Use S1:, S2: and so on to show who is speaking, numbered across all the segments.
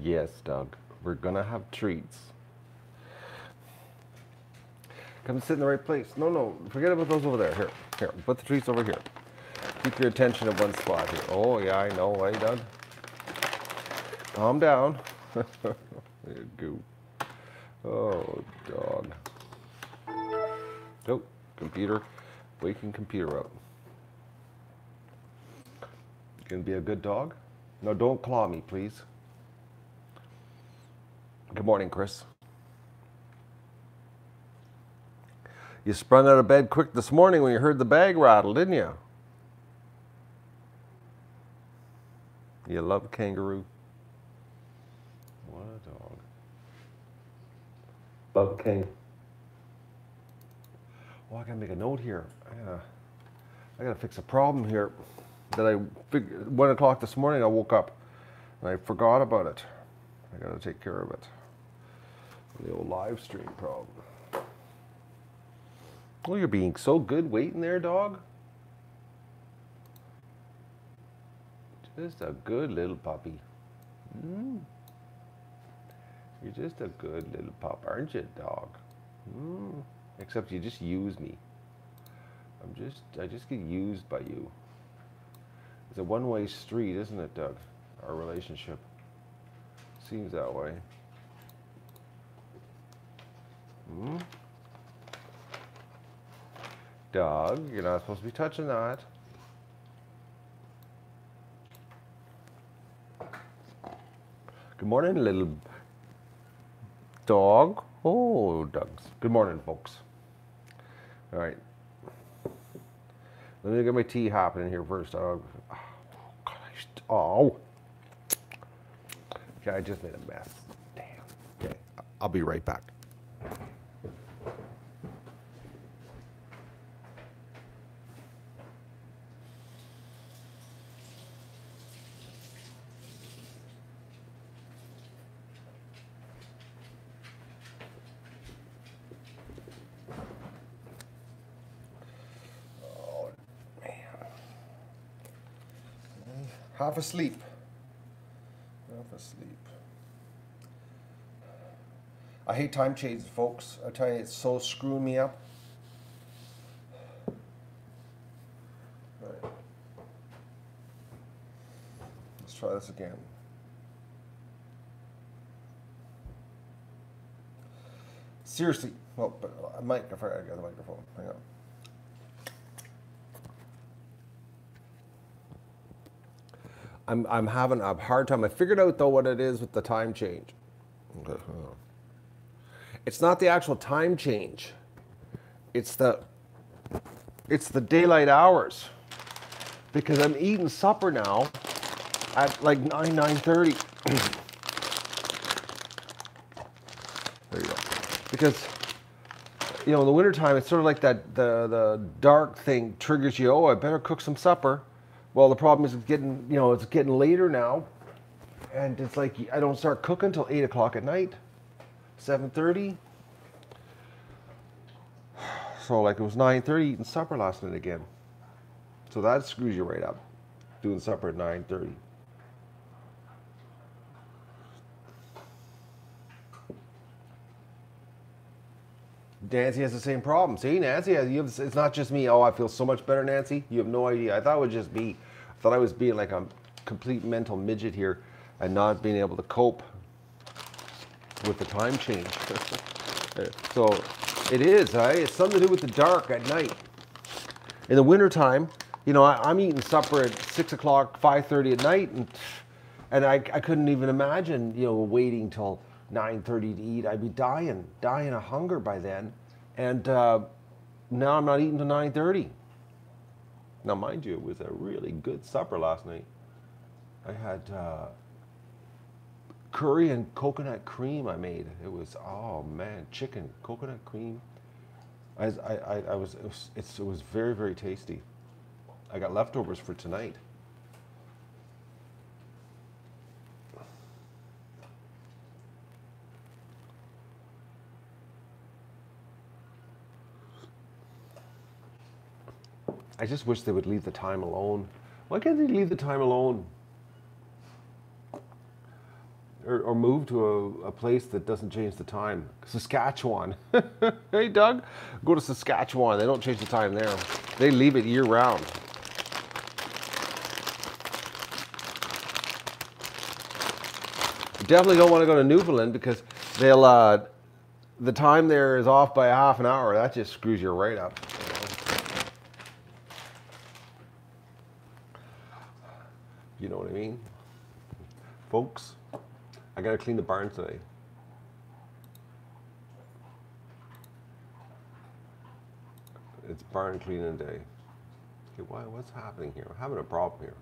S1: Yes, Doug. We're gonna have treats. Come sit in the right place. No, no, forget about those over there. Here, here, put the treats over here. Keep your attention at one spot here. Oh, yeah, I know. Hey, Doug. Calm down. You goop. Oh, dog. Nope. Computer. Waking computer up. You gonna be a good dog? No, don't claw me, please. Good morning, Chris. You sprung out of bed quick this morning when you heard the bag rattle, didn't you? You love kangaroo. What a dog. Love king. Oh, I gotta make a note here. I gotta fix a problem here. That I figured 1 o'clock this morning I woke up and I forgot about it. I gotta take care of it. The old live stream problem. Oh, you're being so good waiting there, dog. Just a good little puppy. Mm. You're just a good little pup, aren't you, dog? Mm. Except you just use me. I just get used by you. It's a one-way street, isn't it, Doug? Our relationship. Seems that way. Hmm? Doug, you're not supposed to be touching that. Good morning, little dog. Oh, Doug's. Good morning, folks. All right. Let me get my tea happening here first, dog. Oh. Okay, I just made a mess. Damn. Okay, I'll be right back. Half asleep. Half asleep. I hate time changes, folks. I tell you, it's so screwing me up. All right. Let's try this again. Seriously. Well, but I might if I got the microphone. Hang on. I'm having a hard time. I figured out though what it is with the time change. It's not the actual time change. It's the daylight hours. Because I'm eating supper now at like 9:30. There you go. Because you know, in the wintertime it's sort of like that the dark thing triggers you, oh, I better cook some supper. Well, the problem is it's getting later now, and it's like I don't start cooking until 8 o'clock at night, 7:30. So like it was 9:30 eating supper last night again. So that screws you right up, doing supper at 9:30. Nancy has the same problem. See, Nancy, it's not just me. Oh, I feel so much better, Nancy. You have no idea. I thought it was just me. I thought I was being like a complete mental midget here and not being able to cope with the time change. So it is, right? It's something to do with the dark at night. In the wintertime, you know, I'm eating supper at 6 o'clock, 5:30 at night, and I couldn't even imagine, you know, waiting till 9:30 to eat. I'd be dying of hunger by then. And now I'm not eating till 9:30. Now, mind you, it was a really good supper last night. I had curry and coconut cream I made. It was, oh man, chicken, coconut cream. It was very, very tasty. I got leftovers for tonight. I just wish they would leave the time alone. Why can't they leave the time alone? or move to a place that doesn't change the time. Saskatchewan. Hey, Doug, go to Saskatchewan. They don't change the time there. They leave it year round. You definitely don't want to go to Newfoundland because they'll the time there is off by a half an hour. That just screws you right up. You know what I mean? Folks, I gotta clean the barn today. It's barn cleaning day. Okay, what's happening here? I'm having a problem here.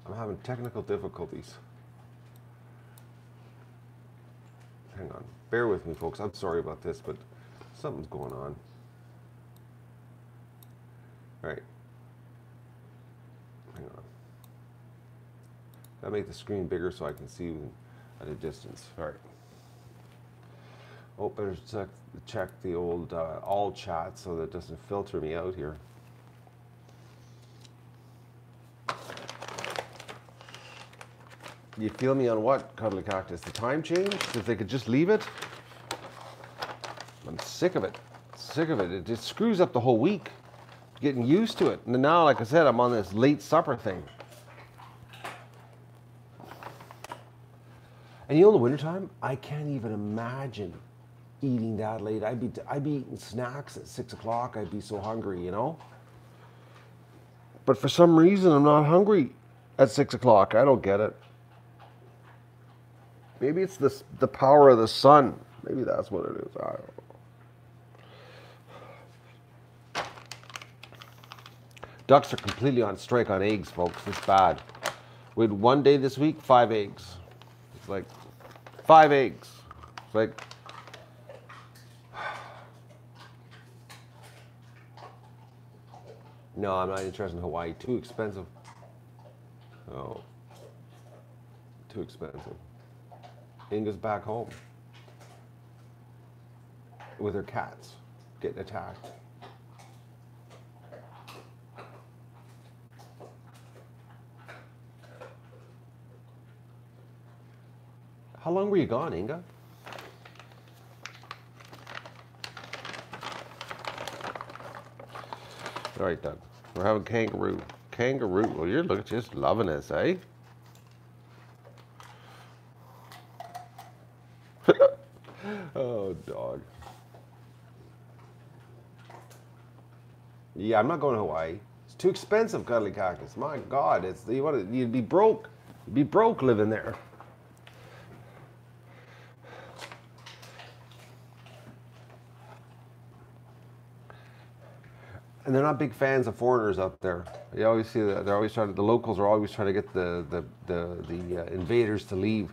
S1: I'm having technical difficulties. Hang on, bear with me, folks. I'm sorry about this, but something's going on. All right. Hang on. I'll make the screen bigger so I can see at a distance. All right. Oh, better check the old all chat so that it doesn't filter me out here. You feel me on what, Cuddly Cactus? The time change? If they could just leave it? I'm sick of it. Sick of it. It just screws up the whole week. Getting used to it. And now, like I said, I'm on this late supper thing. And you know, in the wintertime, I can't even imagine eating that late. I'd be eating snacks at 6 o'clock. I'd be so hungry, you know? But for some reason, I'm not hungry at 6 o'clock. I don't get it. Maybe it's the power of the sun. Maybe that's what it is. I don't know. Ducks are completely on strike on eggs, folks. It's bad. We had one day this week, 5 eggs. It's like 5 eggs. It's like, no, I'm not interested in Hawaii. Too expensive. Oh, too expensive. Inga's back home with her cats getting attacked. How long were you gone, Inga? All right, Doug. We're having kangaroo. Kangaroo. Well, you're just loving this, eh? Oh, dog. Yeah, I'm not going to Hawaii. It's too expensive, Cuddly Cactus. My God, you'd be broke. You'd be broke living there. And they're not big fans of foreigners up there. You always see that they're always trying. The locals are always trying to get the invaders to leave.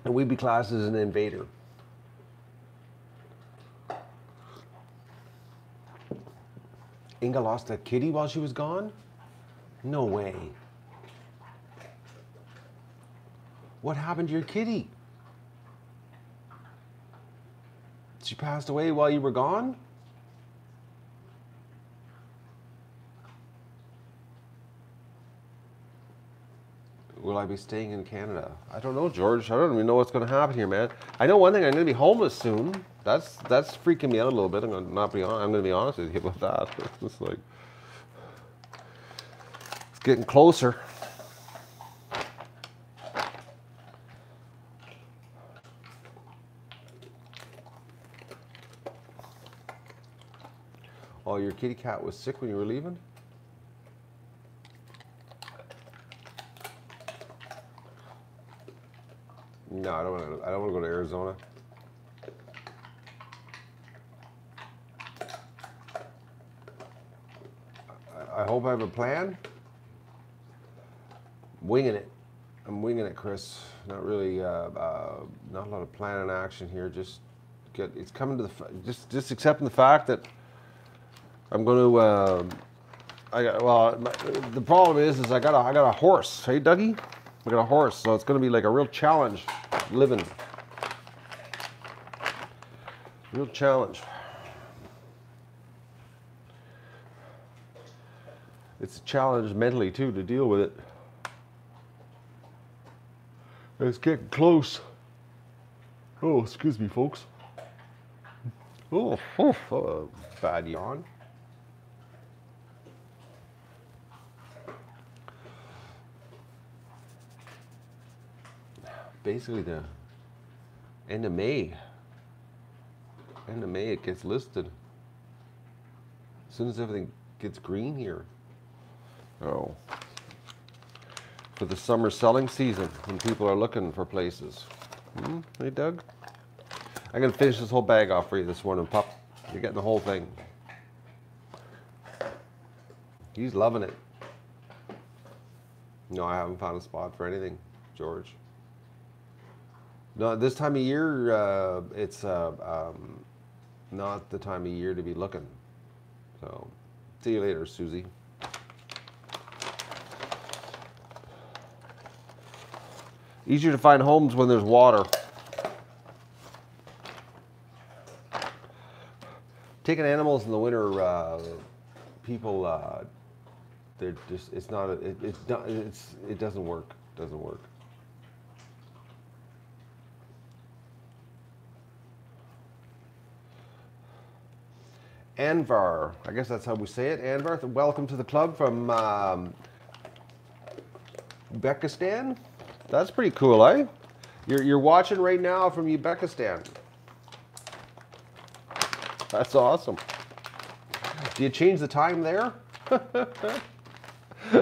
S1: And we'd be classed as an invader. Inga lost a kitty while she was gone? No way. What happened to your kitty? She passed away while you were gone? Will I be staying in Canada? I don't know, George. I don't even know what's going to happen here, man. I know one thing. I'm going to be homeless soon. That's freaking me out a little bit. I'm going to be honest with you about that. It's like it's getting closer. Oh, your kitty cat was sick when you were leaving? No, I don't want to go to Arizona. I hope I have a plan. Winging it. I'm winging it, Chris. Not really. Not a lot of plan and action here. It's coming to just accepting the fact that I'm going to. The problem is I got a horse. Hey, Dougie, I got a horse, so it's going to be like a real challenge living. Real challenge. it's a challenge mentally too to deal with it. It's getting close. Oh, excuse me, folks. Oh, bad yawn. Basically, the end of May. End of May, it gets listed. As soon as everything gets green here. Oh. For the summer selling season, when people are looking for places. Hey, Doug? I'm going to finish this whole bag off for you this morning, pup. You're getting the whole thing. He's loving it. No, I haven't found a spot for anything, George. No, this time of year, it's not the time of year to be looking. So, see you later, Susie. Easier to find homes when there's water. Taking animals in the winter, people, they're just, it's not, it doesn't work. Doesn't work. Anvar, I guess that's how we say it. Anvar, welcome to the club from Uzbekistan. That's pretty cool, eh? You're watching right now from Uzbekistan. That's awesome. Do you change the time there?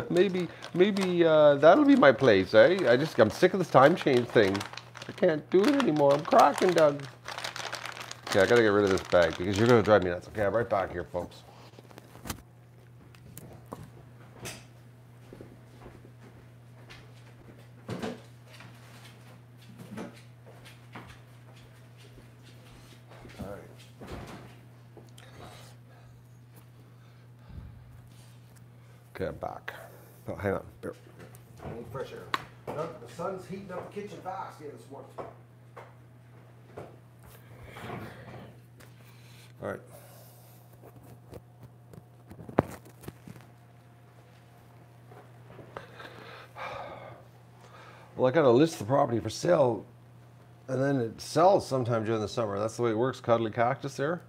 S1: maybe that'll be my place, eh? I'm sick of this time change thing. I can't do it anymore. I'm cracking, Doug. Okay, I gotta get rid of this bag because you're gonna drive me nuts. Okay, I'm right back here, folks. All right. Okay, I'm back. Oh, hang on. Here. I need fresh air. Look, the sun's heating up the kitchen fast here this morning. All right. Well, I got to list the property for sale, and then it sells sometime during the summer. That's the way it works. Cuddly Cactus there.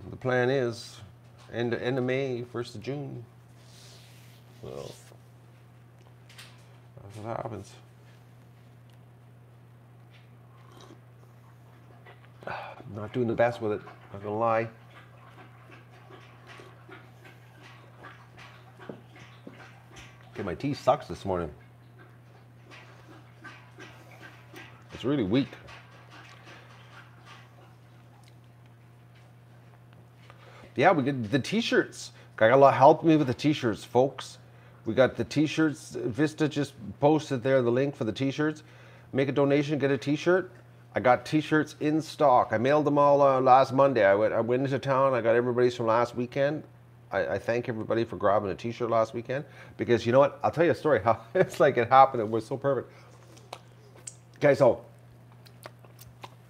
S1: The plan is end of May, 1st of June. Well, that's what happens. I'm not doing the best with it, not gonna lie. Okay, my tea sucks this morning. It's really weak. Yeah, we get the t-shirts. I got a lot help me with the t-shirts, folks. We got the t-shirts. Vista just posted there the link for the t-shirts. Make a donation, get a t-shirt. I got t-shirts in stock. I mailed them all last Monday. I went into town. I got everybody's from last weekend. I thank everybody for grabbing a t-shirt last weekend because you know what? I'll tell you a story how it's like it happened. It was so perfect. Okay, so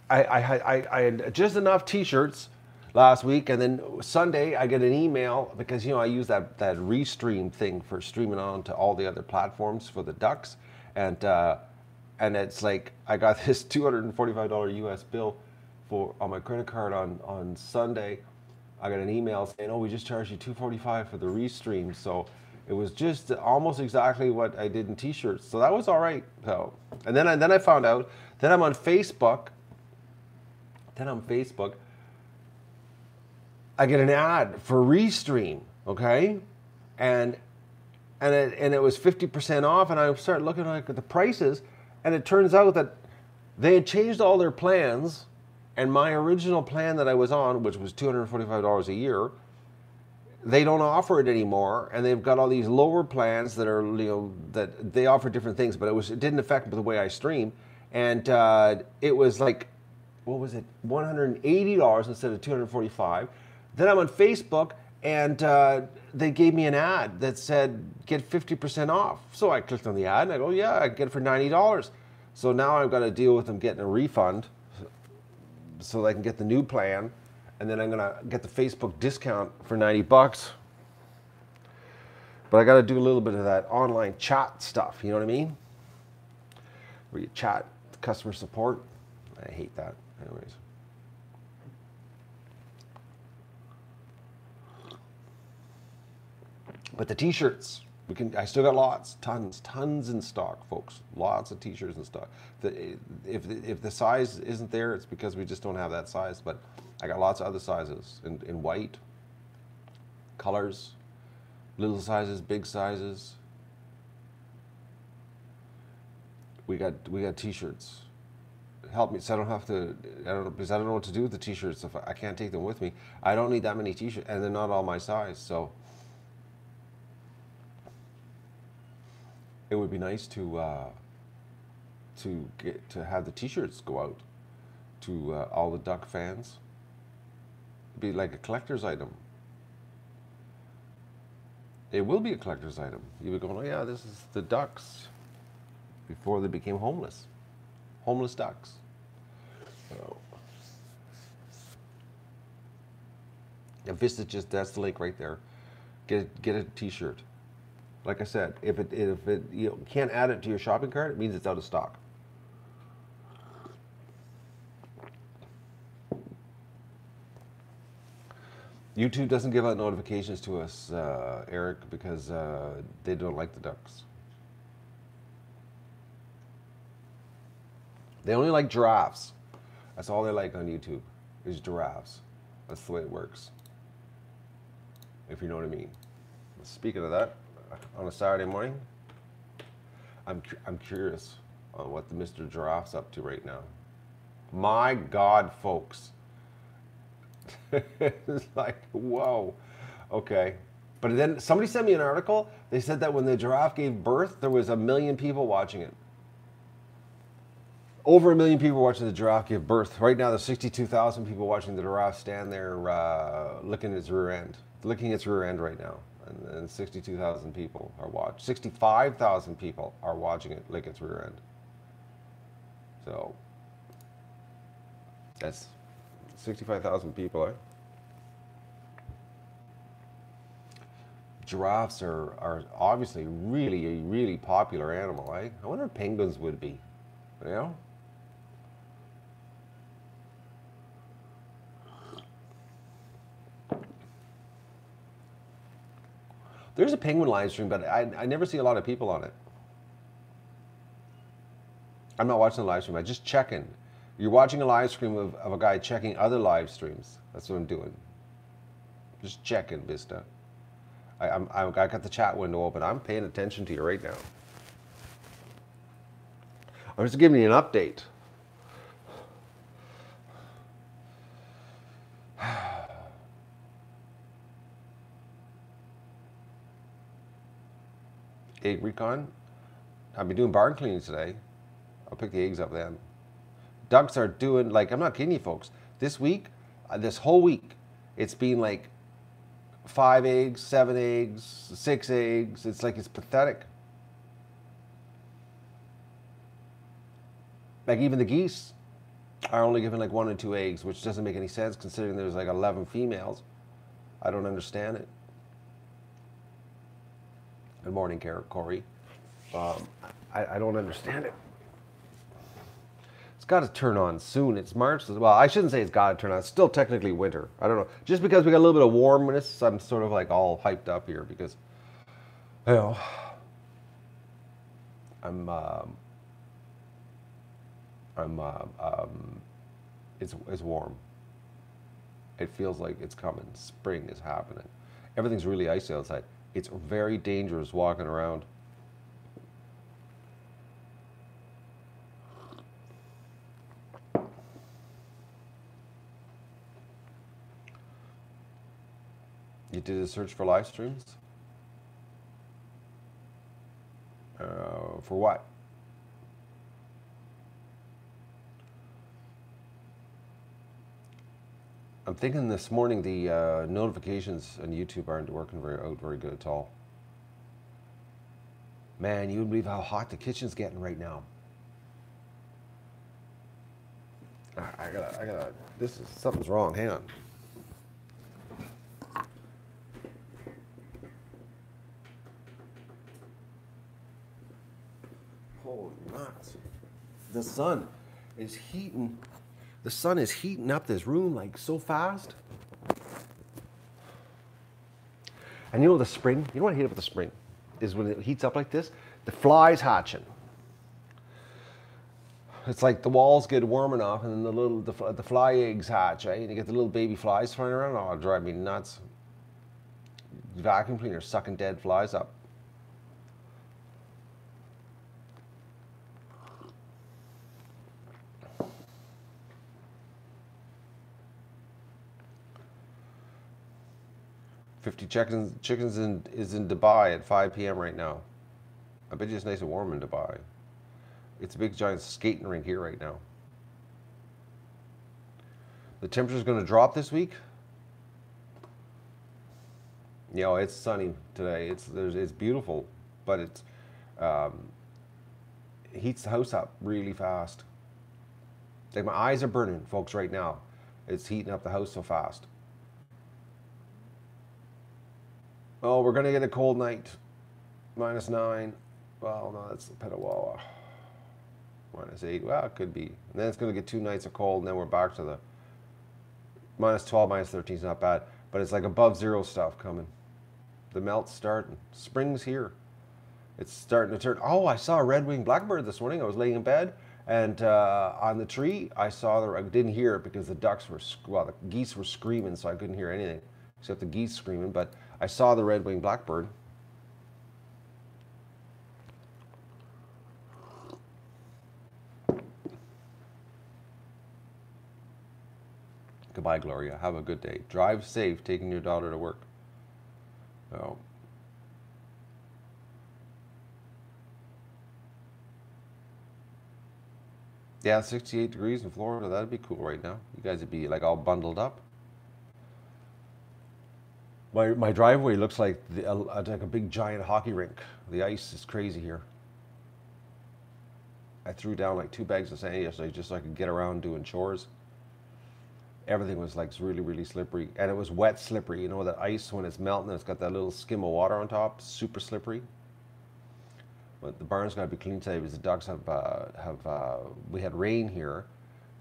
S1: I had just enough t-shirts last week, and then Sunday I get an email because you know I use that Restream thing for streaming on to all the other platforms for the ducks, and it's like I got this $245 US bill on my credit card on Sunday. I got an email saying, "Oh, we just charged you $245 for the Restream." So it was just almost exactly what I did in t-shirts. So that was all right. So and then I found out. Then I'm on Facebook. I get an ad for Restream, okay, and it was 50% off, and I started looking at the prices. And it turns out that they had changed all their plans, and my original plan that I was on, which was $245 a year, they don't offer it anymore, and they've got all these lower plans that are, you know, that they offer different things, but it didn't affect the way I stream, and it was like, what was it, $180 instead of $245. Then I'm on Facebook, and they gave me an ad that said get 50% off. So I clicked on the ad and I go, yeah, I get it for $90. So now I've got to deal with them getting a refund so I can get the new plan, and then I'm gonna get the Facebook discount for $90. But I got to do a little bit of that online chat stuff. You know what I mean? Where you chat customer support. I hate that. Anyways. But the t-shirts, I still got lots, tons in stock, folks. Lots of t-shirts in stock. If the size isn't there, it's because we just don't have that size. But I got lots of other sizes in white, colors, little sizes, big sizes. We got t-shirts. Help me, so I don't have to. Because I don't know what to do with the t-shirts if I can't take them with me. I don't need that many t-shirts, and they're not all my size. So it would be nice to have the t-shirts go out to all the duck fans. It'd be like a collector's item. It will be a collector's item. You'll be going, oh yeah, this is the ducks before they became homeless. Homeless ducks. So, if this is just, that's the link right there. Get a t-shirt. Like I said, if it you can't add it to your shopping cart, it means it's out of stock. YouTube doesn't give out notifications to us, Eric, because they don't like the ducks. They only like giraffes. That's all they like on YouTube, is giraffes. That's the way it works, if you know what I mean. Speaking of that, on a Saturday morning, I'm curious on what the Mr. Giraffe's up to right now. My God, folks. It's like, whoa. Okay. But then somebody sent me an article. They said that when the giraffe gave birth, there was 1 million people watching it. Over 1 million people watching the giraffe give birth. Right now, there's 62,000 people watching the giraffe stand there licking its rear end. Licking its rear end right now. And 62,000 people are watching. 65,000 people are watching it lick its rear end. So, that's 65,000 people, eh? Giraffes are obviously really, really popular animal, eh? I wonder if penguins would be, you know? There's a penguin live stream, but I never see a lot of people on it. I'm not watching the live stream, I'm just checking. You're watching a live stream of a guy checking other live streams. That's what I'm doing. Just checking, Vista. I got the chat window open. I'm paying attention to you right now. I'm just giving you an update. Egg recon. I'll be doing barn cleaning today. I'll pick the eggs up then. Ducks are doing, like, I'm not kidding you folks. This week, this whole week, it's been like 5 eggs, 7 eggs, 6 eggs. It's like, it's pathetic. Like even the geese are only giving like 1 or 2 eggs, which doesn't make any sense considering there's like 11 females. I don't understand it. Good morning, Corey. I don't understand it. It's got to turn on soon. It's March. Well, I shouldn't say it's got to turn on. It's still technically winter. I don't know. Just because we got a little bit of warmness, I'm sort of like all hyped up here because, you know, it's warm. It feels like it's coming. Spring is happening. Everything's really icy outside. It's very dangerous walking around. You did a search for live streams? For what? I'm thinking this morning the notifications on YouTube aren't working very good at all. Man, you wouldn't believe how hot the kitchen's getting right now. I gotta, something's wrong, hang on. The sun is heating. The sun is heating up this room like so fast. And you know the spring? You know what I hate about the spring? Is when it heats up like this, the flies hatching. It's like the walls get warm enough, and then the fly eggs hatch, right? And you get the little baby flies flying around. Oh, it'll drive me nuts. Vacuum cleaner sucking dead flies up. Chickens is in Dubai at 5 p.m. right now. I bet you it's nice and warm in Dubai. It's a big giant skating rink here right now. The temperature's going to drop this week. You know, it's sunny today. It's beautiful, but it heats the house up really fast. Like my eyes are burning, folks, right now. It's heating up the house so fast. Oh, we're gonna get a cold night. -9. Well, no, that's the Petawawa. -8. Well, it could be. And then it's gonna get 2 nights of cold, and then we're back to the -12, -13 is not bad, but it's like above zero stuff coming. The melt's starting. Spring's here. It's starting to turn. Oh, I saw a red-winged blackbird this morning. I was laying in bed, and on the tree, I didn't hear it because the the geese were screaming, so I couldn't hear anything except the geese screaming, but I saw the red-winged blackbird. Goodbye, Gloria. Have a good day. Drive safe taking your daughter to work. Oh. Yeah, 68 degrees in Florida. That'd be cool right now. You guys would be like all bundled up. My driveway looks like a big giant hockey rink. The ice is crazy here. I threw down like 2 bags of sand yesterday just so I could get around doing chores. Everything was like really, really slippery. And it was wet slippery. You know that ice, when it's melting, it's got that little skim of water on top, super slippery. But the barn's got to be clean today because the ducks we had rain here.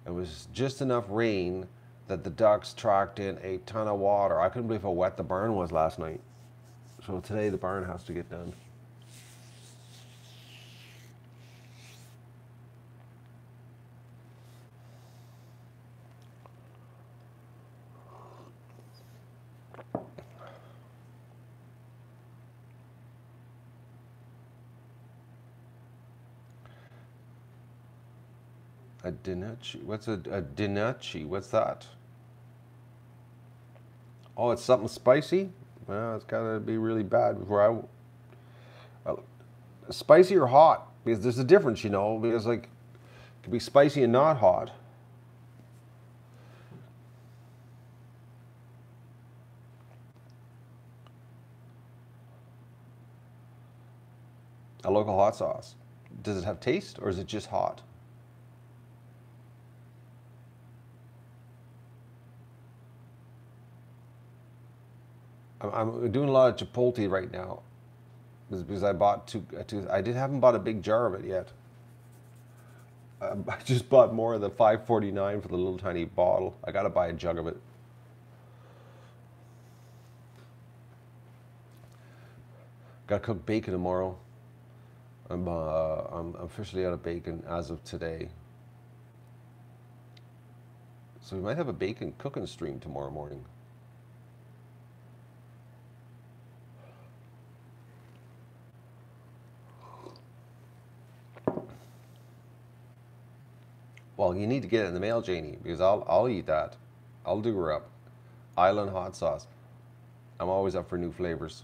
S1: It was just enough rain that the ducks tracked in a ton of water. I couldn't believe how wet the barn was last night. So today the barn has to get done. A dinacci? What's a dinacci? What's that? Oh, it's something spicy? Well, it's got to be really bad before spicy or hot? Because there's a difference, you know, because like it can be spicy and not hot. A local hot sauce. Does it have taste or is it just hot? I'm doing a lot of Chipotle right now because I bought haven't bought a big jar of it yet. I just bought more of the $5.49 for the little tiny bottle. I gotta buy a jug of it. Gotta cook bacon tomorrow. I'm officially out of bacon as of today. So we might have a bacon cooking stream tomorrow morning. Well, you need to get it in the mail, Janie, because I'll eat that. I'll do her up. Island hot sauce. I'm always up for new flavors.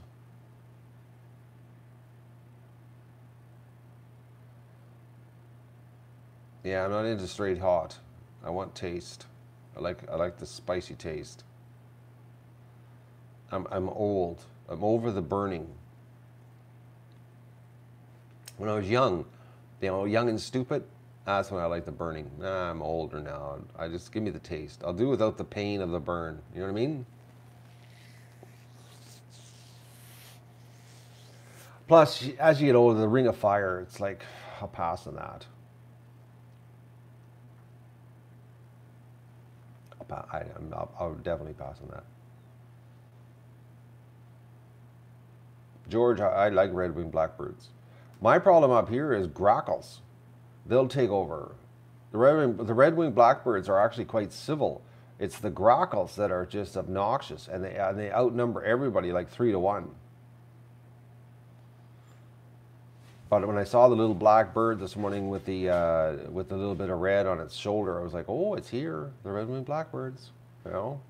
S1: Yeah, I'm not into straight hot. I want taste. I like the spicy taste. I'm old. I'm over the burning. When I was young, you know, young and stupid, that's when I like the burning. Nah, I'm older now. I just give me the taste. I'll do without the pain of the burn. You know what I mean? Plus, as you get older, the ring of fire, it's like, I'll pass on that. I'll definitely pass on that. George, I like red-winged blackbirds. My problem up here is grackles. They'll take over. The red-winged blackbirds are actually quite civil. It's the grackles that are just obnoxious, and they outnumber everybody like 3 to 1. But when I saw the little black bird this morning with the little bit of red on its shoulder, I was like, "Oh, it's here! The red-winged blackbirds." You know,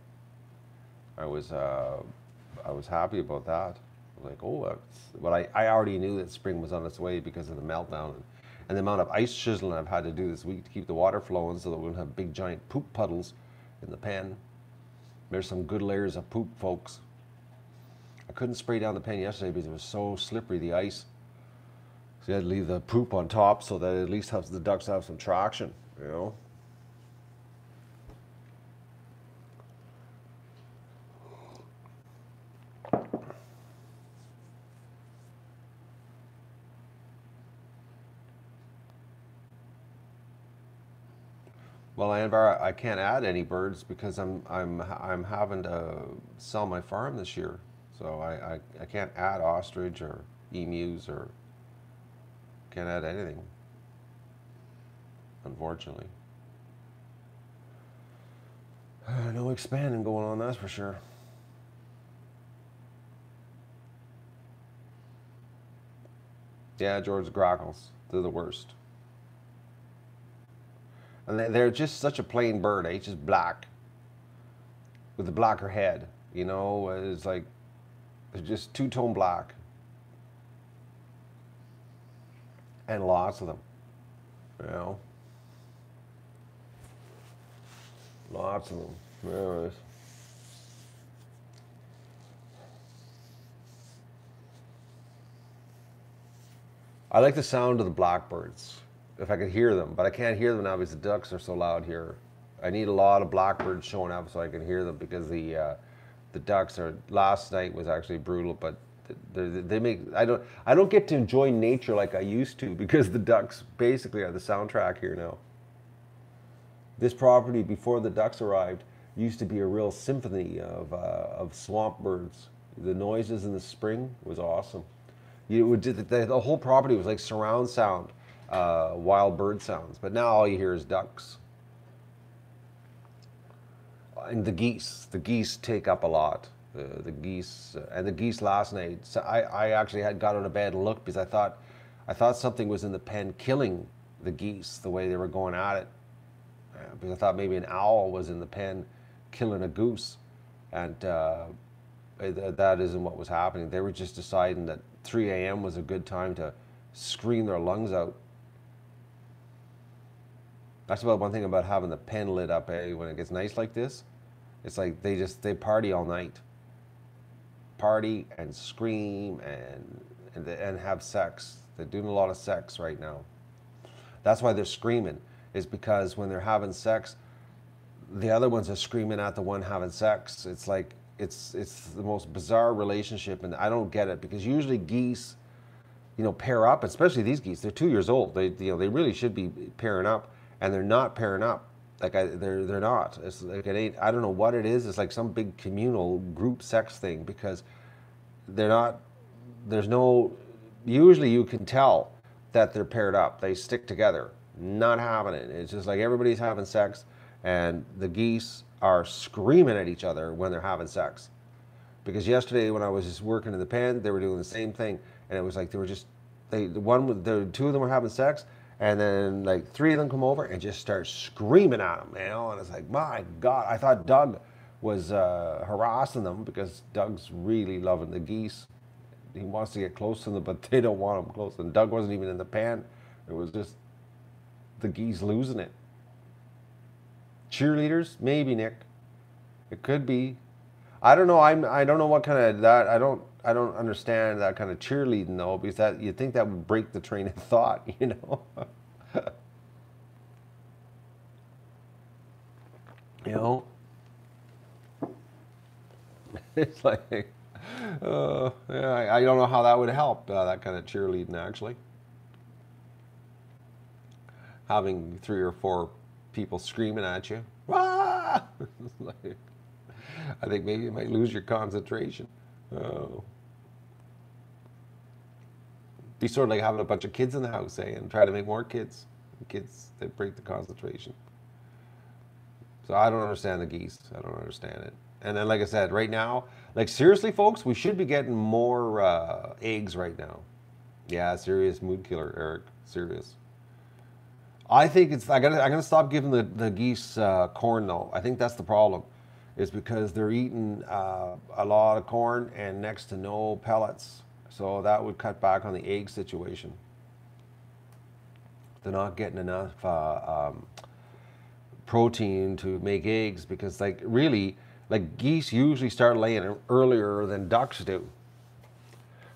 S1: I was happy about that. I was like, "Oh, that's." But I already knew that spring was on its way because of the meltdown and the amount of ice chiseling I've had to do this week to keep the water flowing so that we don't have big giant poop puddles in the pen. There's some good layers of poop, folks. I couldn't spray down the pen yesterday because it was so slippery, the ice. So you had to leave the poop on top so that at least helps the ducks have some traction, you know. Well, Anbar, I can't add any birds because I'm having to sell my farm this year, so I can't add ostrich or emus or can't add anything, unfortunately. No expanding going on, that's for sure. Yeah, George, grackles, they're the worst. And they're just such a plain bird, eh? Just black with a blacker head. You know, it's like it's just two-tone black, and lots of them. You know, lots of them. Anyways. I like the sound of the blackbirds if I could hear them, but I can't hear them now because the ducks are so loud here. I need a lot of blackbirds showing up so I can hear them because the ducks are. Last night was actually brutal, but they make I don't get to enjoy nature like I used to because the ducks basically are the soundtrack here now. This property before the ducks arrived used to be a real symphony of swamp birds. The noises in the spring was awesome. You would the whole property was like surround sound, wild bird sounds. But now all you hear is ducks and the geese. The geese take up a lot. The geese and the geese last night. So I actually had got out of bed and looked because I thought something was in the pen killing the geese the way they were going at it. Because I thought maybe an owl was in the pen killing a goose, and that isn't what was happening. They were just deciding that 3 a.m. was a good time to scream their lungs out. That's about one thing about having the pen lit up, eh? When it gets nice like this, it's like they party all night, party and scream and have sex. They're doing a lot of sex right now. That's why they're screaming, is because when they're having sex, the other ones are screaming at the one having sex. It's like it's the most bizarre relationship, and I don't get it because usually geese, pair up, especially these geese. They're 2 years old. They really should be pairing up, and they're not pairing up. Like they're not. It's like it ain't. I don't know what it is. It's like some big communal group sex thing because they're not. There's no. Usually you can tell that they're paired up. They stick together. Not having it. It's just like everybody's having sex, and the geese are screaming at each other when they're having sex. Because yesterday when I was just working in the pen, they were doing the same thing, and it was like they were just the two of them were having sex, and then like 3 of them come over and just start screaming at them, and it's like, my God, I thought Doug was harassing them because Doug's really loving the geese. He wants to get close to them, but they don't want him close. And Doug wasn't even in the pen. It was just the geese losing it. Cheerleaders, maybe, Nick. It could be. I don't know. I don't know what kind of that. I don't understand that kind of cheerleading though, because that you think that would break the train of thought, you know. You know, it's like, yeah, I don't know how that would help that kind of cheerleading actually. Having 3 or 4 people screaming at you. Ah! Like, I think maybe you might lose your concentration. Oh. Be sort of like having a bunch of kids in the house, eh? And try to make more kids. Kids that break the concentration. So I don't understand the geese. I don't understand it. And then, like I said, right now, like seriously, folks, we should be getting more eggs right now. Yeah, serious mood killer, Eric. Serious. I think it's. I'm gonna stop giving the geese corn though. I think that's the problem, is because they're eating a lot of corn and next to no pellets. So that would cut back on the egg situation. They're not getting enough protein to make eggs because, like, really, like geese usually start laying earlier than ducks do.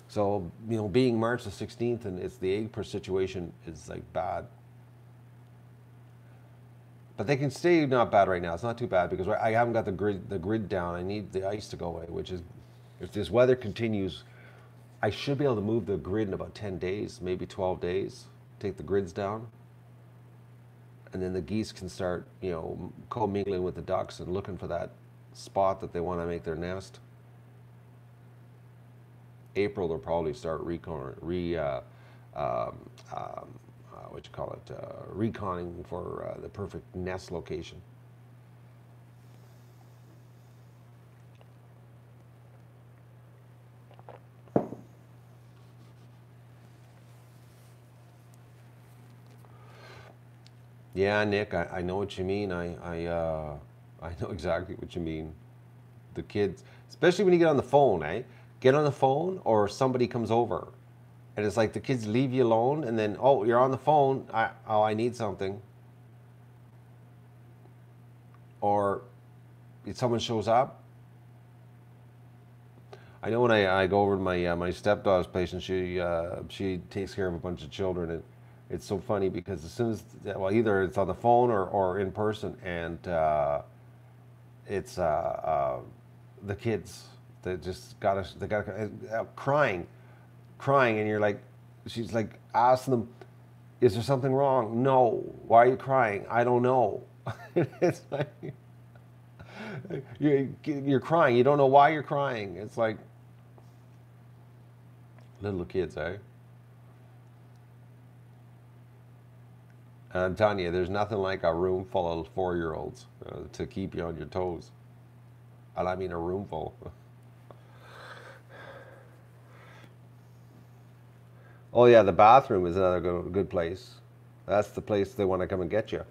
S1: So being March the 16th and it's the egg per situation is like bad. But they can stay not bad right now. It's not too bad because I haven't got the grid down. I need the ice to go away, which is, if this weather continues, I should be able to move the grid in about 10 days, maybe 12 days. Take the grids down. And then the geese can start, co-mingling with the ducks and looking for that spot that they want to make their nest. April, they'll probably start reconning for the perfect nest location. Yeah, Nick, I know what you mean. I know exactly what you mean. The kids, especially when you get on the phone, eh? Get on the phone or somebody comes over. And it's like the kids leave you alone and then, oh, you're on the phone. I need something. Or if someone shows up. I know when I go over to my stepdaughter's place and she takes care of a bunch of children, and it's so funny because as soon as, well, either it's on the phone or in person, and it's the kids that just they got crying, and you're like, she's like asking them, is there something wrong? No. Why are you crying? I don't know. It's like you're crying. You don't know why you're crying. It's like little kids, eh? And I'm telling you, there's nothing like a room full of 4-year-olds to keep you on your toes. And I mean a room full. Oh yeah, the bathroom is another good place. That's the place they want to come and get you.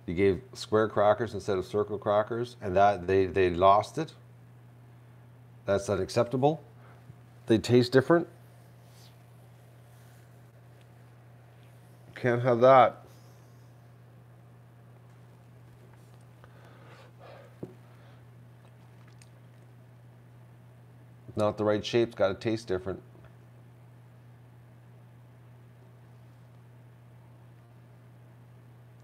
S1: You gave square crackers instead of circle crackers, and that they lost it. That's unacceptable. They taste different. Can't have that. Not the right shape. It's got to taste different.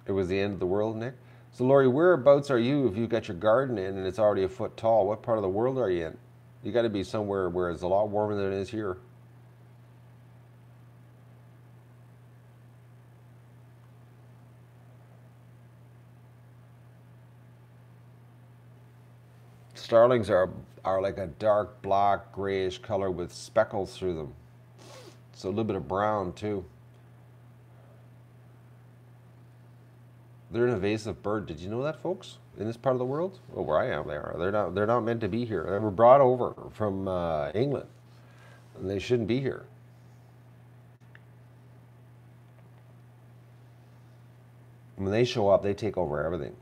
S1: It was the end of the world, Nick. So, Lori, whereabouts are you if you got your garden in and it's already a foot tall? What part of the world are you in? You got to be somewhere where it's a lot warmer than it is here. Starlings are like a dark black grayish color with speckles through them. So a little bit of brown too. They're an invasive bird. Did you know that, folks? In this part of the world? Well, where I am, they are. They're not meant to be here. They were brought over from England, and they shouldn't be here. When they show up, they take over everything.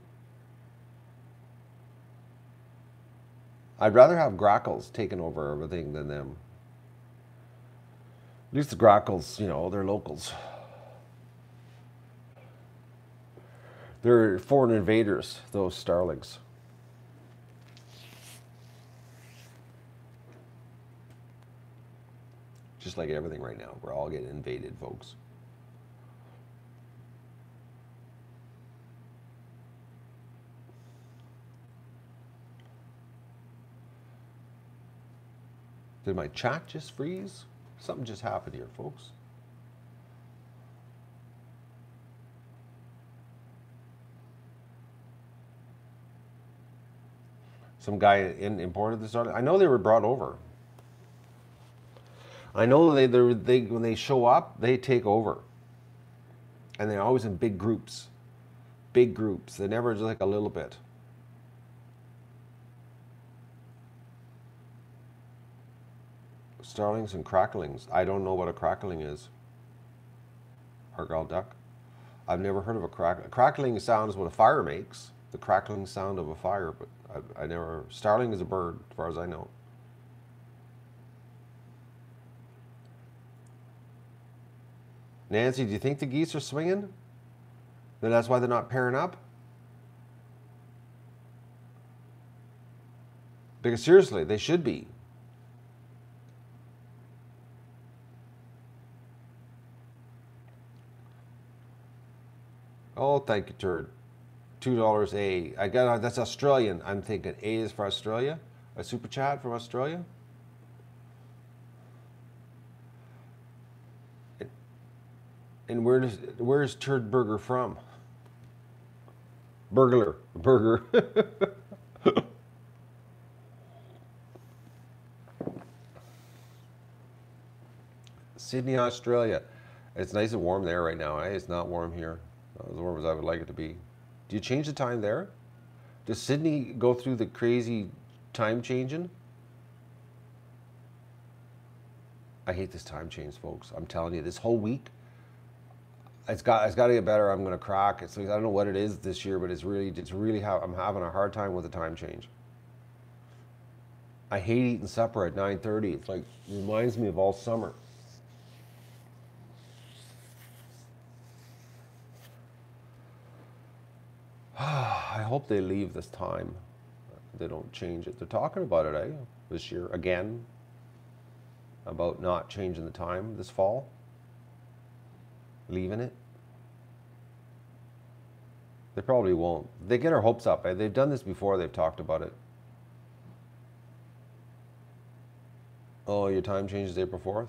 S1: I'd rather have grackles taking over everything than them. At least the grackles, they're locals. They're foreign invaders, those starlings. Just like everything right now, we're all getting invaded, folks. Did my chat just freeze? Something just happened here, folks. Some guy imported the Starlings. I know they were brought over. I know they when they show up, they take over. And they're always in big groups. Big groups. They're never just like a little bit. Starlings and cracklings. I don't know what a crackling is. Argyle duck. I've never heard of a crackling. Crackling sound is what a fire makes. The crackling sound of a fire, but I never. Starling is a bird, as far as I know. Nancy, do you think the geese are swinging? Then that's why they're not pairing up? Because seriously, they should be. Oh, thank you, Turd. $2 A. I got that's Australian. I'm thinking A is for Australia. A super chat from Australia. And where's Turd Burger from? Burglar. Burger. Sydney, Australia. It's nice and warm there right now. Eh? It's not warm here. Not as warm as I would like it to be. Do you change the time there? Does Sydney go through the crazy time changing? I hate this time change, folks. I'm telling you, this whole week, it's got to get better. I'm gonna crack. I don't know what it is this year, but I'm having a hard time with the time change. I hate eating supper at 9:30. It's like, it reminds me of all summer. I hope they leave this time. They don't change it. They're talking about it, this year again, about not changing the time this fall. Leaving it. They probably won't. They get our hopes up. They've done this before. They've talked about it. Oh, your time changes April 4th?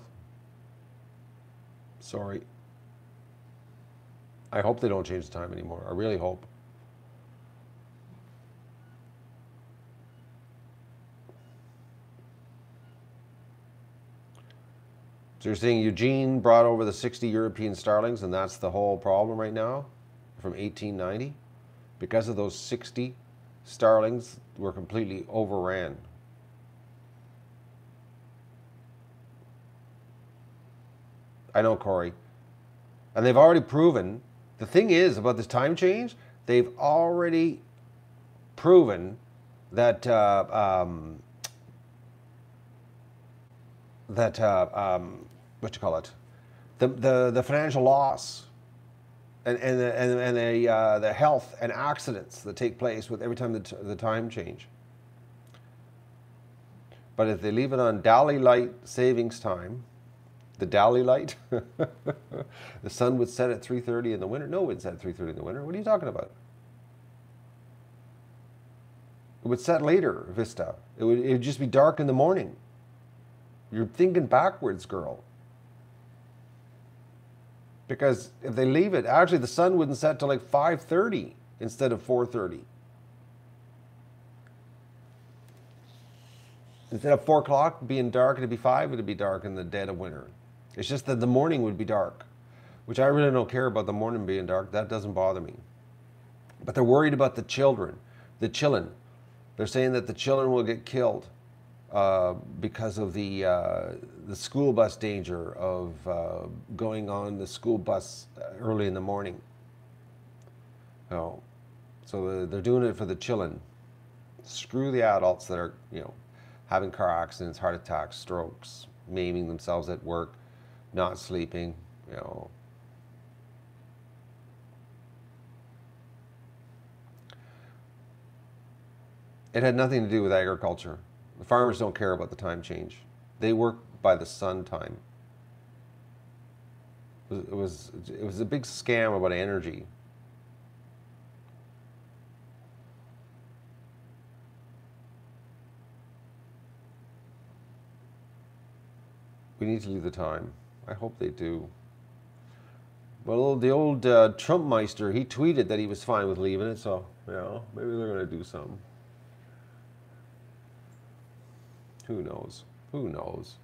S1: Sorry. I hope they don't change the time anymore. I really hope. So you're saying Eugene brought over the 60 European starlings, and that's the whole problem right now from 1890? Because of those 60 starlings were completely overran. I know, Corey. And they've already proven, the thing is about this time change, they've already proven that what you call it, the financial loss and the health and accidents that take place with every time the time change. But if they leave it on Dally Light savings time, the Dally Light, the sun would set at 3:30 in the winter. No, it would set at 3:30 in the winter. What are you talking about? It would set later, Vista. It would just be dark in the morning. You're thinking backwards, girl. Because if they leave it, actually the sun wouldn't set till like 5:30 instead of 4:30. Instead of 4 o'clock being dark, it'd be 5, it'd be dark in the dead of winter. It's just that the morning would be dark, which I really don't care about the morning being dark. That doesn't bother me. But they're worried about the children, the chillin'. They're saying that the children will get killed because of the school bus danger of going on the school bus early in the morning. Oh, so they're doing it for the chillin'. Screw the adults that are, having car accidents, heart attacks, strokes, maiming themselves at work, not sleeping, It had nothing to do with agriculture. The farmers don't care about the time change. They work by the sun time. It was a big scam about energy. We need to leave the time. I hope they do. Well, the old Trump Meister, he tweeted that he was fine with leaving it, so, you know, maybe they're going to do something. Who knows? Who knows?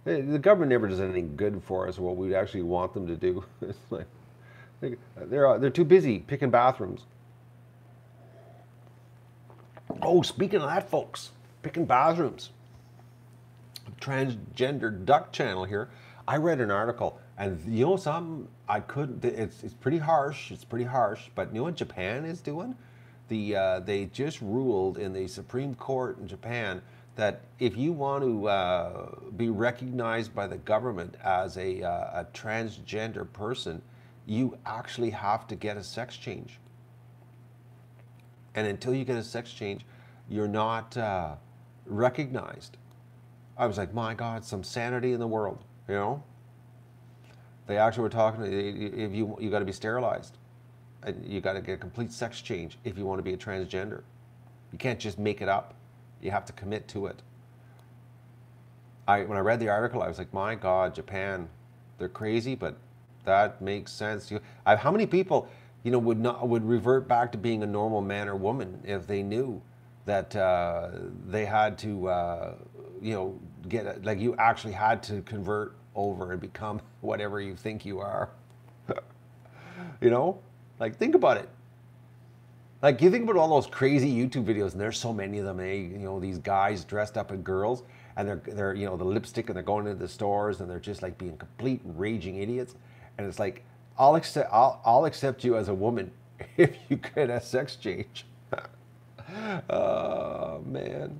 S1: The government never does anything good for us, or what we actually want them to do. It's like they're too busy picking bathrooms. Oh, speaking of that, folks, picking bathrooms. Transgender duck channel here. I read an article, and you know something? I couldn't. It's pretty harsh. It's pretty harsh. But you know what Japan is doing? They just ruled in the Supreme Court in Japan that if you want to be recognized by the government as a transgender person, you actually have to get a sex change. And until you get a sex change, you're not recognized. I was like, my God, some sanity in the world, you know? They actually were talking, if you got to be sterilized. And you got to get a complete sex change if you want to be a transgender. You can't just make it up. You have to commit to it. When I read the article, I was like, my God, Japan, they're crazy, but that makes sense. How many people, you know, would revert back to being a normal man or woman if they knew that they had to, you know, like you actually had to convert over and become whatever you think you are. You know, like think about it. Like you think about all those crazy YouTube videos, and there's so many of them. You know, these guys dressed up as girls, and they're you know the lipstick, and they're going into the stores, and they're just like being complete raging idiots. And it's like I'll accept you as a woman if you get a sex change. Oh man,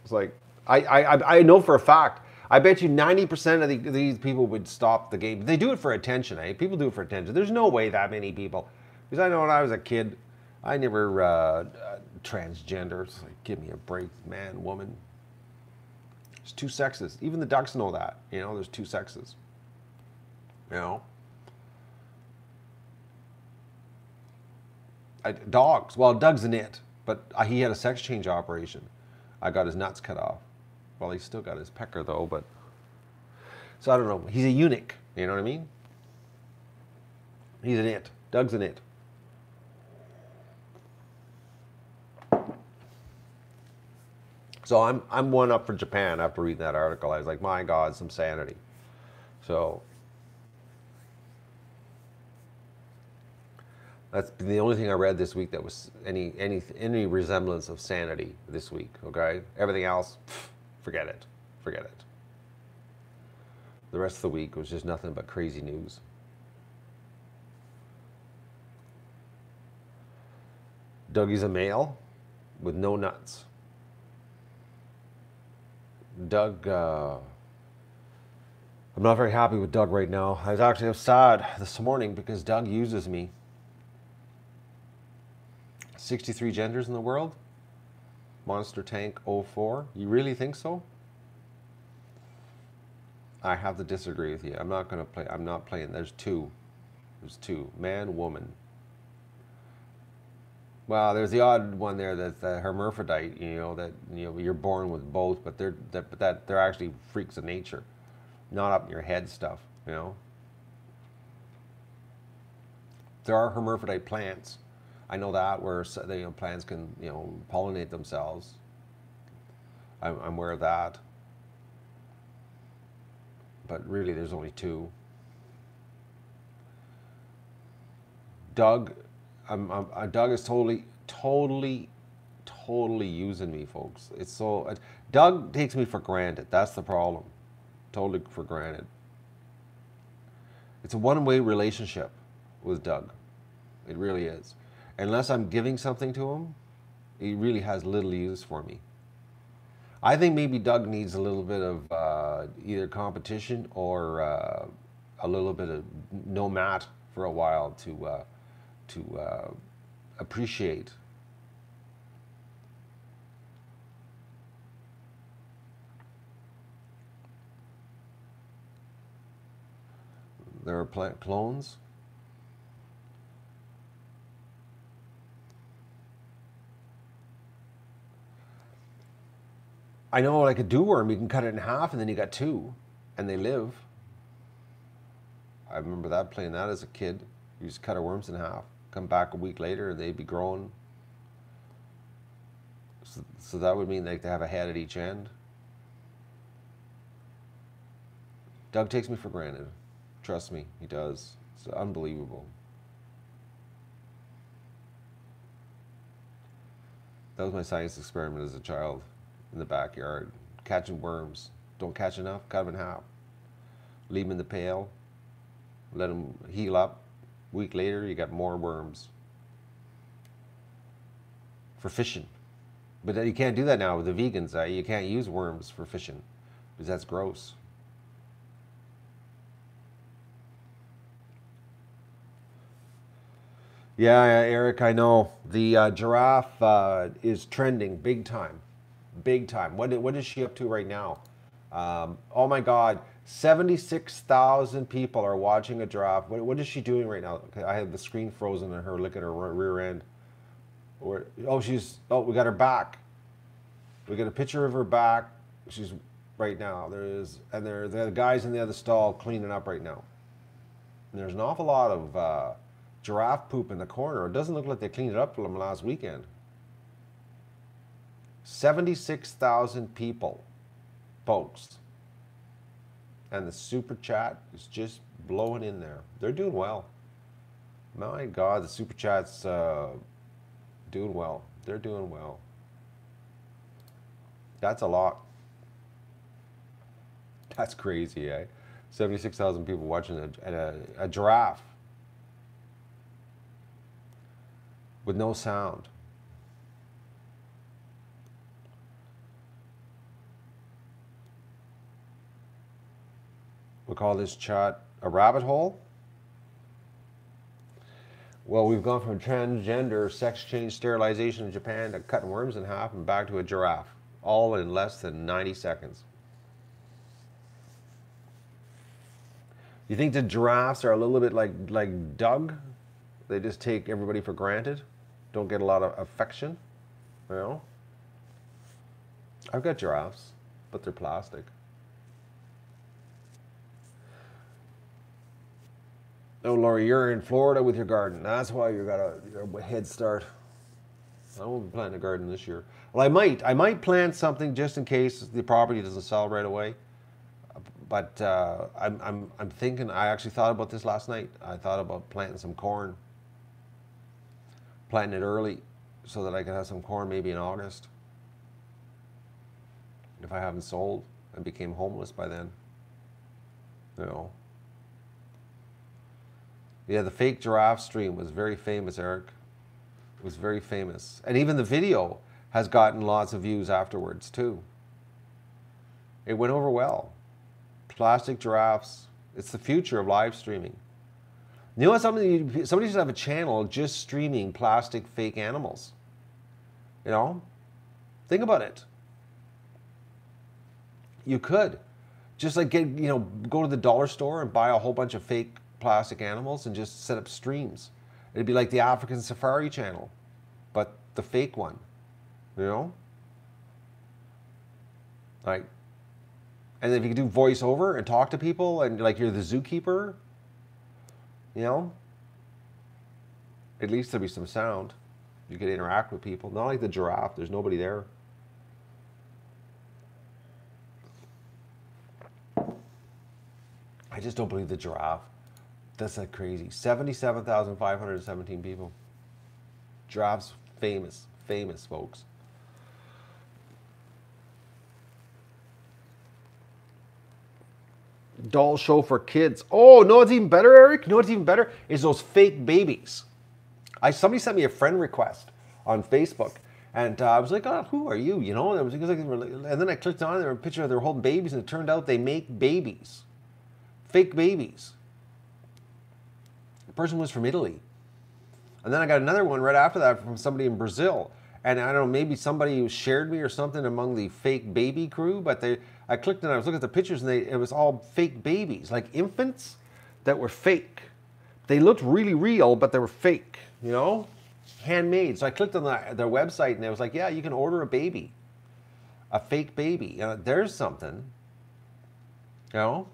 S1: it's like I know for a fact. I bet you 90% of these people would stop the game. They do it for attention, eh? People do it for attention. There's no way that many people. Because I know when I was a kid, I never transgender. It's like, give me a break, man, woman. There's two sexes. Even the ducks know that. You know, there's two sexes. You know? Dogs. Well, Doug's an it. But he had a sex change operation. I got his nuts cut off. Well, he's still got his pecker though, but so I don't know. He's a eunuch. You know what I mean? He's an it. Doug's an it. So I'm one up for Japan after reading that article. I was like, my God, some sanity. So that's the only thing I read this week that was any resemblance of sanity this week. Okay, everything else. Forget it. Forget it. The rest of the week was just nothing but crazy news. Dougie's a male with no nuts. Doug, I'm not very happy with Doug right now. I was actually sad this morning because Doug uses me. 63 genders in the world? Monster Tank 04. You really think so? I have to disagree with you. I'm not going to play. I'm not playing. There's two. There's two. Man, woman. Well, there's the odd one there that's the hermaphrodite. You know that you're born with both, but they're actually freaks of nature, not up in your head stuff. You know. There are hermaphrodite plants. I know that where plants can pollinate themselves. I'm aware of that. But really, there's only two. Doug, Doug is totally using me, folks. It's so Doug takes me for granted. That's the problem. Totally for granted. It's a one-way relationship with Doug. It really is. Unless I'm giving something to him, he really has little use for me. I think maybe Doug needs a little bit of either competition or a little bit of no mat for a while to appreciate. There are plant clones. I know, like a dew worm, you can cut it in half and then you got two. and they live. I remember that, playing that as a kid. You just cut a worms in half, come back a week later, and they'd be growing. So that would mean like they have a head at each end. Doug takes me for granted. Trust me, he does. It's unbelievable. That was my science experiment as a child in the backyard. Catching worms. Don't catch enough, cut them in half. Leave them in the pail. Let them heal up. A week later, you got more worms. For fishing. But you can't do that now with the vegans. You can't use worms for fishing because that's gross. Yeah, Eric, I know. The giraffe is trending big time. Big time. What is she up to right now? Oh my God, 76,000 people are watching a giraffe. What is she doing right now? I have the screen frozen on her. Look at her rear end. We got her back. We got a picture of her back. She's right now. There are the guys in the other stall cleaning up right now. And there's an awful lot of giraffe poop in the corner. It doesn't look like they cleaned it up from last weekend. 76,000 people, folks. And the super chat is just blowing in there. They're doing well. My God, the super chat's doing well. They're doing well. That's a lot. That's crazy, eh? 76,000 people watching a giraffe with no sound. We'll call this chat a rabbit hole. Well, we've gone from transgender, sex change, sterilization in Japan to cutting worms in half and back to a giraffe, all in less than 90 seconds. You think the giraffes are a little bit like Doug? They just take everybody for granted, don't get a lot of affection, you know? I've got giraffes, but they're plastic. Oh, Laurie, you're in Florida with your garden. That's why you got a head start. I won't be planting a garden this year. Well, I might plant something just in case the property doesn't sell right away. But I'm thinking. I actually thought about this last night. I thought about planting some corn, planting it early, so that I can have some corn maybe in August. If I haven't sold and became homeless by then, you know. Yeah, the fake giraffe stream was very famous, Eric. It was very famous. And even the video has gotten lots of views afterwards, too. It went over well. Plastic giraffes. It's the future of live streaming. You know what? Somebody should have a channel just streaming plastic fake animals. You know? Think about it. You could. Just like go to the dollar store and buy a whole bunch of fake plastic animals and just set up streams. It'd be like the African Safari channel, but the fake one, you know? Like, and if you could do voiceover and talk to people and like you're the zookeeper, you know? At least there'd be some sound. You could interact with people. Not like the giraffe, there's nobody there. I just don't believe the giraffe. That's like crazy. 77,517 people. Giraffes, famous, folks. Doll show for kids. Oh, no, it's even better, Eric. You know what's even better? Is those fake babies. Somebody sent me a friend request on Facebook. And I was like, oh, who are you? You know, and then I clicked on there, a picture of their holding babies, and it turned out they make babies. Fake babies. The person was from Italy. And then I got another one right after that from somebody in Brazil. And I don't know, maybe somebody shared me or something among the fake baby crew, but I clicked and I was looking at the pictures and it was all fake babies, like infants that were fake. They looked really real, but they were fake, you know? Handmade. So I clicked on their website and it was like, yeah, you can order a baby. A fake baby. There's something. You know?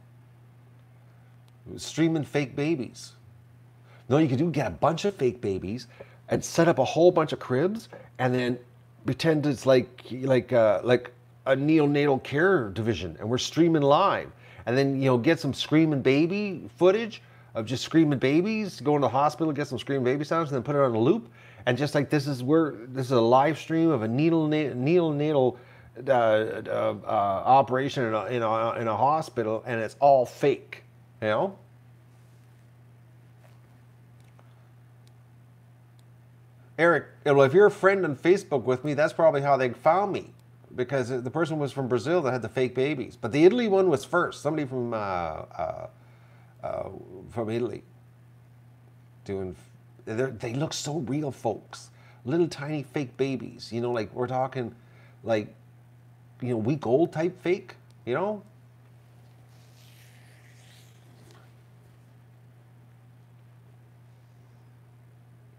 S1: Streaming fake babies. No, you could do get a bunch of fake babies and set up a whole bunch of cribs and then pretend it's like a neonatal care division and we're streaming live. And then, you know, get some screaming baby footage of just screaming babies, go into the hospital, get some screaming baby sounds, and then put it on a loop. And just like this is a live stream of a neonatal operation in a hospital, and it's all fake, you know. Eric, well, if you're a friend on Facebook with me, that's probably how they found me, because the person was from Brazil that had the fake babies. But the Italy one was first. Somebody from Italy doing. They look so real, folks. Little tiny fake babies. You know, like we're talking, like, you know, week old type fake. You know.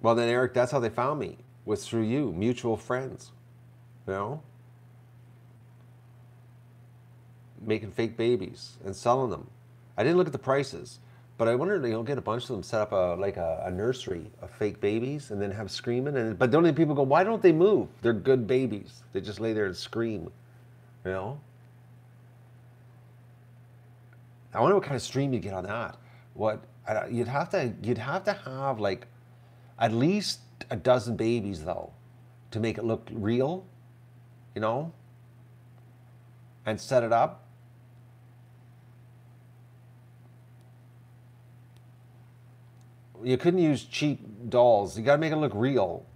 S1: Well, then, Eric, that's how they found me, was through you, mutual friends, you know? Making fake babies and selling them. I didn't look at the prices, but I wondered, you know, get a bunch of them, set up a nursery of fake babies and then have screaming. But don't people go, why don't they move? They're good babies. They just lay there and scream, you know? I wonder what kind of stream you get on that. You'd have to have like at least a dozen babies, though, to make it look real, you know, and set it up. You couldn't use cheap dolls. You got to make it look real.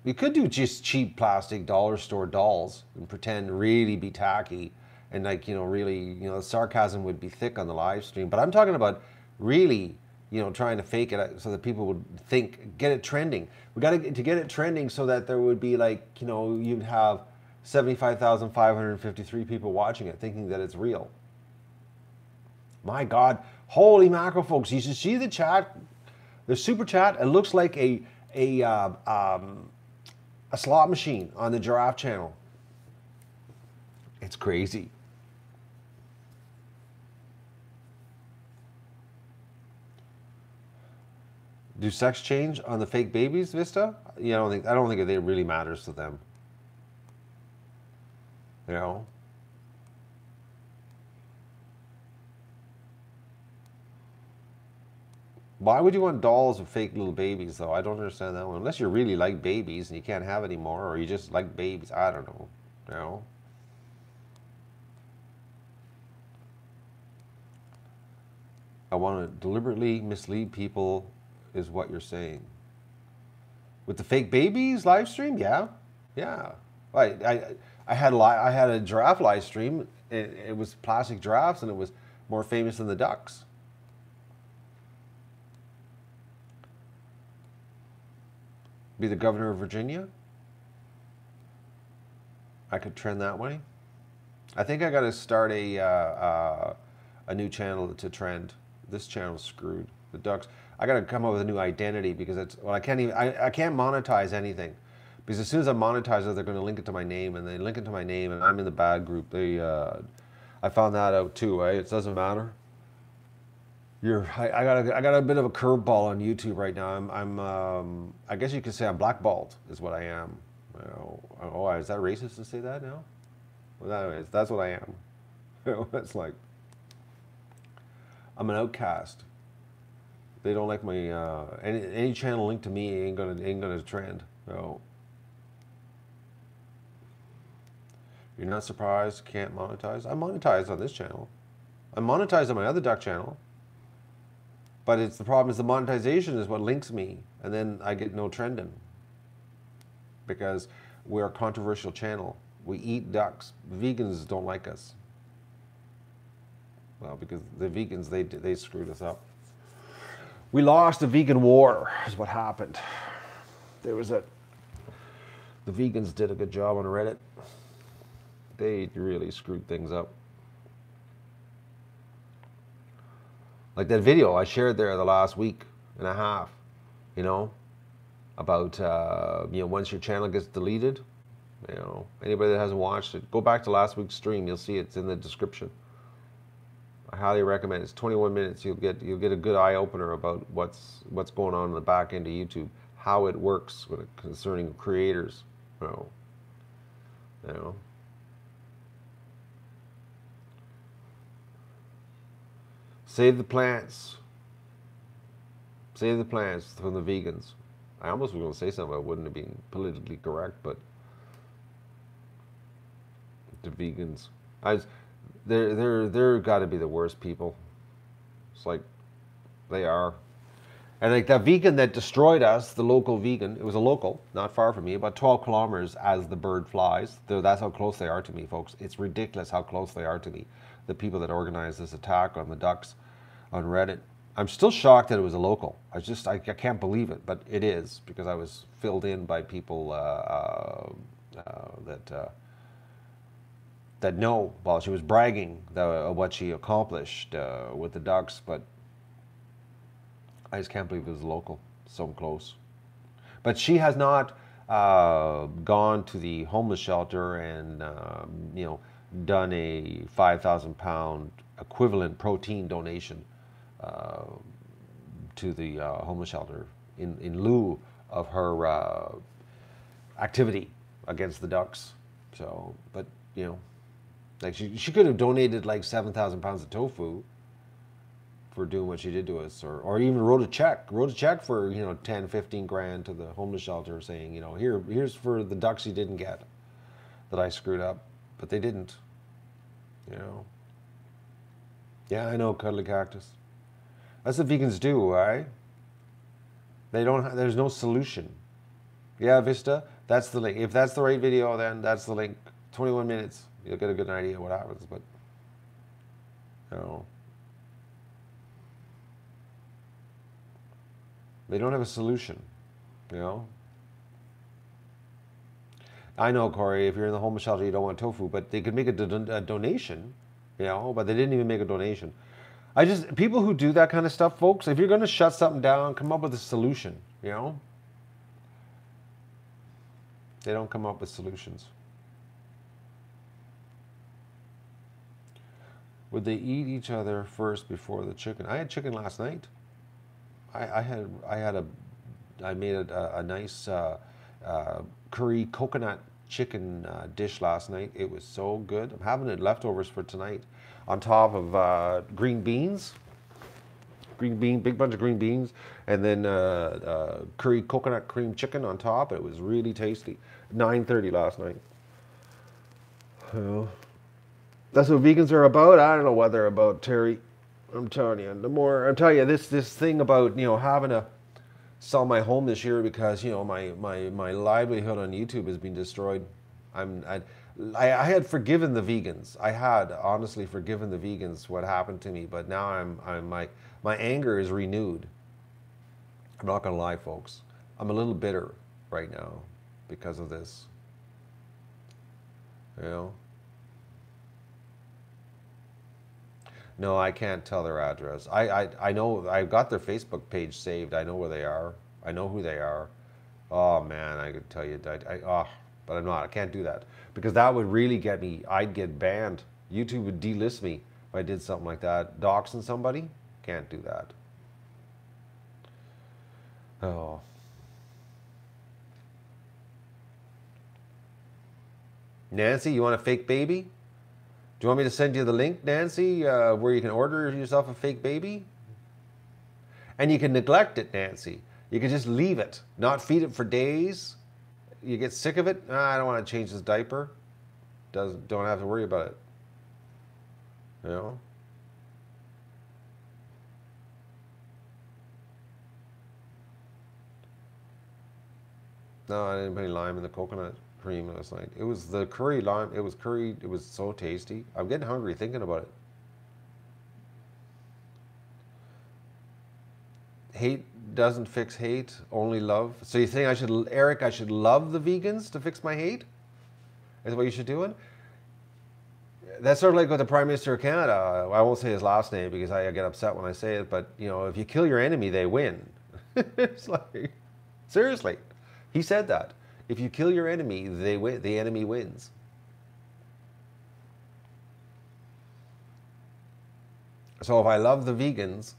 S1: You could do just cheap plastic dollar store dolls and pretend really be tacky. And like, you know, really, you know, the sarcasm would be thick on the live stream. But I'm talking about really, you know, trying to fake it so that people would think, get it trending. We got to get it trending so that there would be like, you know, you'd have 75,553 people watching it thinking that it's real. My God, holy mackerel, folks. You should see the chat, the super chat. It looks like a slot machine on the Giraffe channel. It's crazy. Do sex change on the fake babies, Vista? Yeah, I don't think it really matters to them. You know? Why would you want dolls of fake little babies, though? I don't understand that one. Unless you really like babies and you can't have any more, or you just like babies. I don't know. You know? I want to deliberately mislead people, is what you're saying. With the fake babies live stream, yeah. I had a giraffe live stream. It was plastic giraffes, and it was more famous than the ducks. Be the governor of Virginia. I could trend that way. I think I got to start a new channel to trend. This channel's screwed. The ducks. I got to come up with a new identity, because I can't monetize anything, because as soon as I monetize it, they're going to link it to my name, and they link it to my name, and I'm in the bad group. I found that out too. Right? It doesn't matter. I got a bit of a curveball on YouTube right now. I guess you could say I'm blackballed, is what I am. You know, oh, is that racist to say that now? Well, anyways, that's what I am. You know, it's like I'm an outcast. They don't like my any channel linked to me ain't gonna trend. No. You're not surprised? Can't monetize? I'm monetized on this channel. I'm monetized on my other duck channel. But the problem is the monetization is what links me, and then I get no trending, because we're a controversial channel. We eat ducks. Vegans don't like us. Well, because the vegans, they screwed us up. We lost the vegan war, is what happened. The vegans did a good job on Reddit. They really screwed things up. Like that video I shared there the last week and a half, you know? about once your channel gets deleted. Anybody that hasn't watched it, go back to last week's stream. You'll see it's in the description. I highly recommend it. It's 21 minutes. You'll get a good eye opener about what's going on in the back end of YouTube, how it works concerning creators. You know. Save the plants. Save the plants from the vegans. I almost was going to say something that wouldn't have been politically correct, but the vegans, they're got to be the worst people. It's like they are. And like that vegan that destroyed us, the local vegan, it was a local, not far from me, about 12 kilometers as the bird flies. That's how close they are to me, folks. It's ridiculous how close they are to me. The people that organized this attack on the ducks on Reddit. I'm still shocked that it was a local. I can't believe it, but it is, because I was filled in by people that know. Well, she was bragging what she accomplished with the ducks, but I just can't believe it was local, so close. But she has not gone to the homeless shelter and done a 5,000 pound equivalent protein donation to the homeless shelter in lieu of her activity against the ducks. So, but like she could have donated like 7,000 pounds of tofu for doing what she did to us, or even wrote a check for 10, 15 grand to the homeless shelter, saying here's for the ducks you didn't get that I screwed up, but they didn't. Yeah, I know, cuddly cactus. That's what vegans do, right? There's no solution. Yeah, Vista, that's the link. If that's the right video, then that's the link. 21 minutes, you'll get a good idea what happens, but they don't have a solution, I know, Corey, if you're in the homeless shelter, you don't want tofu, but they could make a donation, but they didn't even make a donation. People who do that kind of stuff, folks, if you're going to shut something down, come up with a solution, They don't come up with solutions. Would they eat each other first before the chicken? I had chicken last night. I made a nice curry coconut chicken dish last night. It was so good. I'm having it leftovers for tonight, on top of green beans, big bunch of green beans, and then curry coconut cream chicken on top. It was really tasty. 9:30 last night. That's what vegans are about. I don't know what they're about, Terry. I'm telling you. This thing about having to sell my home this year because my livelihood on YouTube has been destroyed. I had forgiven the vegans. I had honestly forgiven the vegans what happened to me, but now my anger is renewed. I'm not gonna lie, folks. I'm a little bitter right now because of this. No, I can't tell their address. I know, I've got their Facebook page saved. I know where they are. I know who they are. Oh man, I could tell you that. But I'm not. I can't do that because that would really get me. I'd get banned. YouTube would delist me if I did something like that. Doxing somebody? Can't do that. Oh. Nancy, you want a fake baby? Do you want me to send you the link, Nancy, where you can order yourself a fake baby? And you can neglect it, Nancy. You can just leave it, not feed it for days. You get sick of it. I don't want to change this diaper. Don't have to worry about it. No, I didn't put any lime in the coconut cream last night. It was the curry lime. It was curry. It was so tasty. I'm getting hungry thinking about it. Hate doesn't fix hate, only love. So you think Eric, I should love the vegans to fix my hate? Is what you should do? That's sort of like with the Prime Minister of Canada. I won't say his last name because I get upset when I say it, but if you kill your enemy, they win. It's like, seriously. He said that. If you kill your enemy, they win. The enemy wins. So if I love the vegans,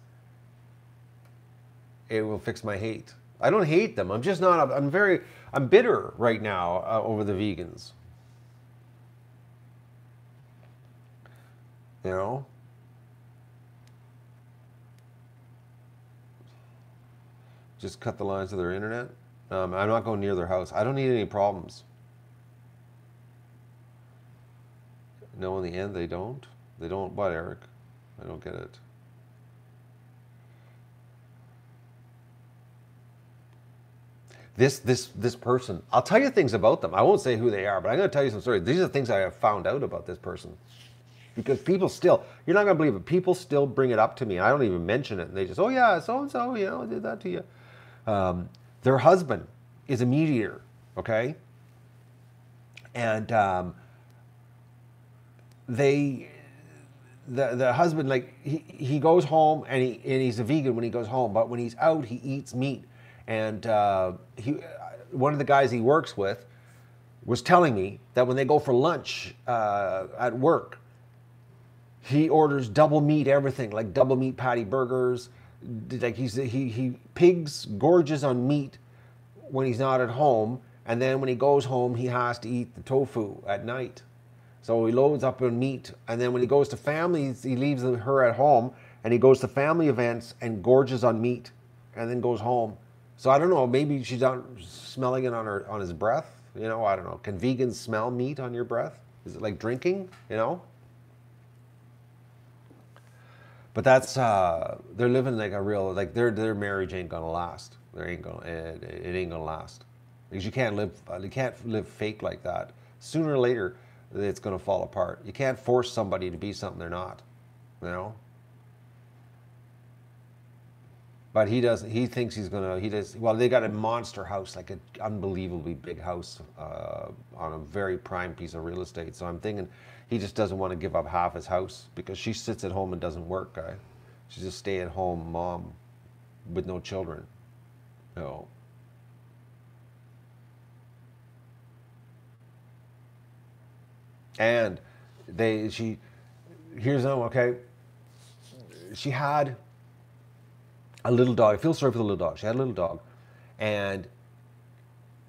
S1: it will fix my hate. I don't hate them. I'm just not. I'm bitter right now over the vegans. You know. Just cut the lines of their internet. I'm not going near their house. I don't need any problems. No, in the end, they don't. They don't. What, Eric? I don't get it. This person. I'll tell you things about them. I won't say who they are, but I'm going to tell you some stories. These are the things I have found out about this person. Because people still, you're not going to believe it, people still bring it up to me. I don't even mention it. And they just, oh yeah, so-and-so, you know, did that to you. Their husband is a meat eater, okay? And the husband, like, he goes home and he's a vegan when he goes home, but when he's out, he eats meat. And one of the guys he works with was telling me that when they go for lunch at work, he orders double meat everything, like double meat patty burgers. Like he pigs gorges on meat when he's not at home, and then when he goes home, he has to eat the tofu at night. So he loads up on meat, and then when he goes to families, he leaves her at home, and he goes to family events and gorges on meat, and then goes home. So I don't know, maybe she's not smelling it on his breath. You know, I don't know. Can vegans smell meat on your breath? Is it like drinking? You know. But that's they're living like a real, like their marriage ain't gonna last. It ain't gonna last, because you can't live fake like that. Sooner or later, it's gonna fall apart. You can't force somebody to be something they're not, you know. But he doesn't. He thinks he's gonna. He does. Well, they got a monster house, like an unbelievably big house on a very prime piece of real estate. So I'm thinking he just doesn't want to give up half his house, because she sits at home and doesn't work, guy. She's a stay-at-home mom with no children. No. And here's them. Okay. She had a little dog. I feel sorry for the little dog. She had a little dog. And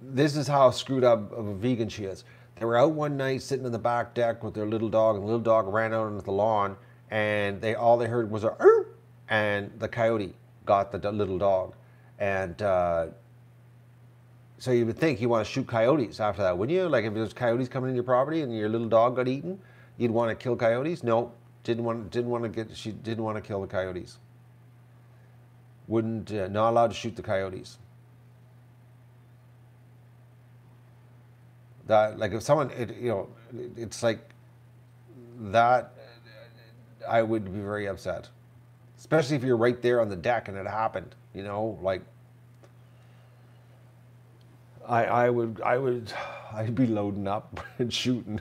S1: this is how screwed up of a vegan she is. They were out one night sitting in the back deck with their little dog, and the little dog ran out onto the lawn, and all they heard was a "Arr!" And the coyote got the little dog. And so you would think you want to shoot coyotes after that, wouldn't you? Like if there's coyotes coming in your property and your little dog got eaten, you'd want to kill coyotes? No, she didn't want to kill the coyotes. Not allowed to shoot the coyotes. That, like, if someone, it's like that, I would be very upset, especially if you're right there on the deck and it happened. You know, like, I'd be loading up and shooting.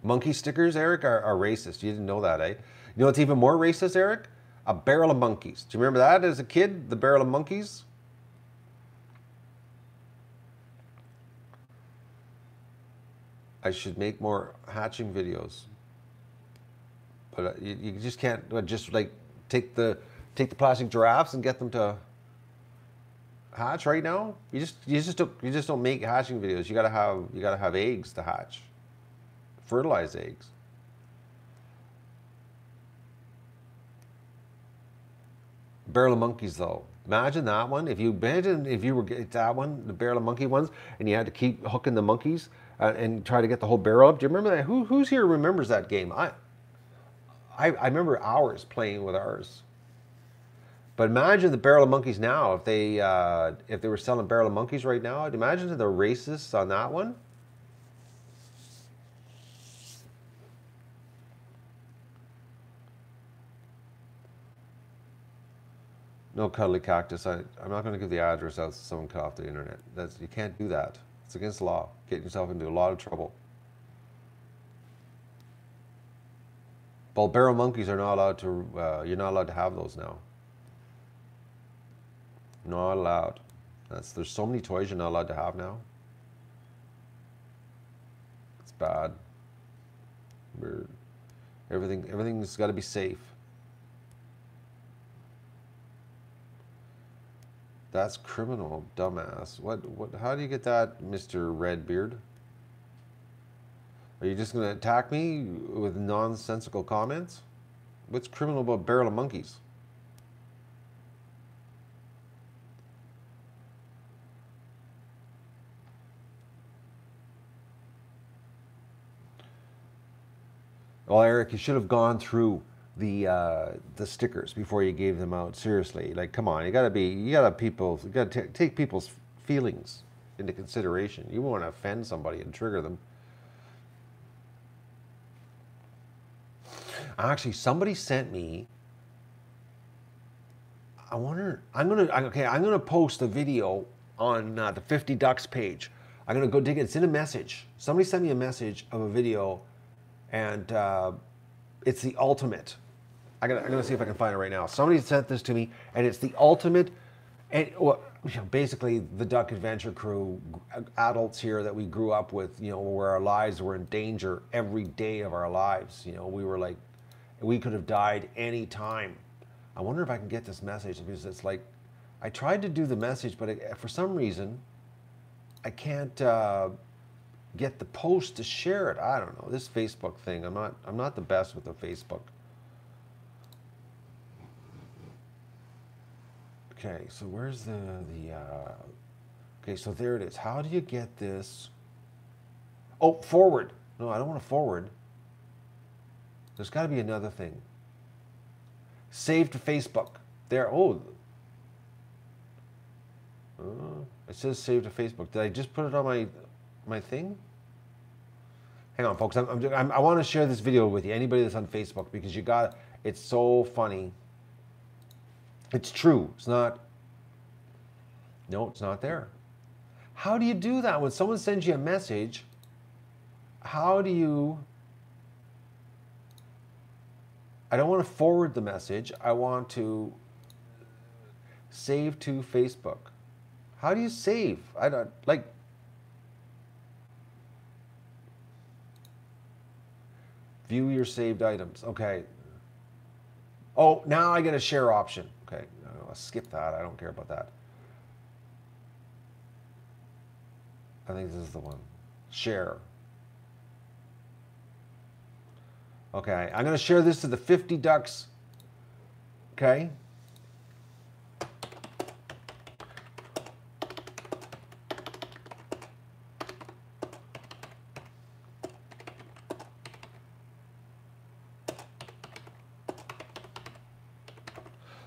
S1: Monkey stickers, Eric, are racist. You didn't know that, eh? You know what's even more racist, Eric? A barrel of monkeys. Do you remember that as a kid? The barrel of monkeys? I should make more hatching videos. But you just can't just like take the plastic giraffes and get them to hatch right now. You just don't make hatching videos. You gotta have eggs to hatch. Fertilized eggs. Barrel of monkeys, though. Imagine that one. If you were that one, the barrel of monkey ones, and you had to keep hooking the monkeys and try to get the whole barrel up. Do you remember that? Who's here remembers that game? I remember hours playing with ours. But imagine the barrel of monkeys now. If they were selling barrel of monkeys right now, imagine the racists on that one. No cuddly cactus. I'm not going to give the address out so someone cut off the internet. You can't do that. It's against the law. Getting yourself into a lot of trouble. Well, barrel monkeys are not allowed to, you're not allowed to have those now. Not allowed. There's so many toys you're not allowed to have now. It's bad. Everything's got to be safe. That's criminal, dumbass. How do you get that, Mr. Redbeard? Are you just going to attack me with nonsensical comments? What's criminal about barrel of monkeys? Well, Eric, you should have gone through the stickers before you gave them out. Seriously, like, come on, you gotta take people's feelings into consideration. You want to offend somebody and trigger them. Actually, somebody sent me. I wonder. I'm gonna post a video on the 50 Ducks page. I'm gonna go dig it. It's in a message. Somebody sent me a message of a video, and it's the ultimate. I'm gonna see if I can find it right now. Somebody sent this to me, and it's the ultimate. And basically, the Duck Adventure Crew, adults here that we grew up with, where our lives were in danger every day of our lives. We were like, we could have died any time. I wonder if I can get this message, because it's like, I tried to do the message, but for some reason, I can't get the post to share it. I don't know, this Facebook thing. I'm not the best with the Facebook. Okay, so where's okay, so there it is. How do you get this? Oh, forward. No, I don't want to forward. There's got to be another thing. Save to Facebook. There. Oh. It says save to Facebook. Did I just put it on my thing? Hang on, folks. I want to share this video with you. Anybody that's on Facebook, because it's so funny. It's true. It's not. No, it's not there. How do you do that when someone sends you a message? How do you? I don't want to forward the message. I want to save to Facebook. How do you save? I don't like. View your saved items. Okay. Oh, now I get a share option. Okay, I'll skip that. I don't care about that. I think this is the one. Share. Okay, I'm going to share this to the 50 Ducks. Okay.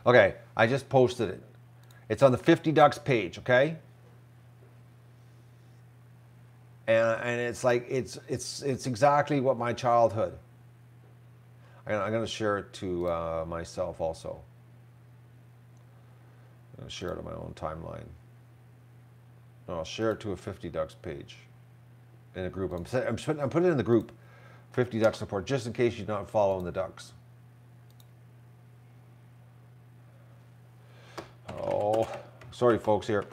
S1: Okay, I just posted it. It's on the 50 Ducks page, okay? And it's like, it's exactly what my childhood. I'm going to share it to myself also. I'm going to share it on my own timeline. No, I'll share it to a 50 Ducks page in a group. I'm putting it in the group, 50 Ducks support, just in case you're not following the Ducks. Oh, sorry, folks here.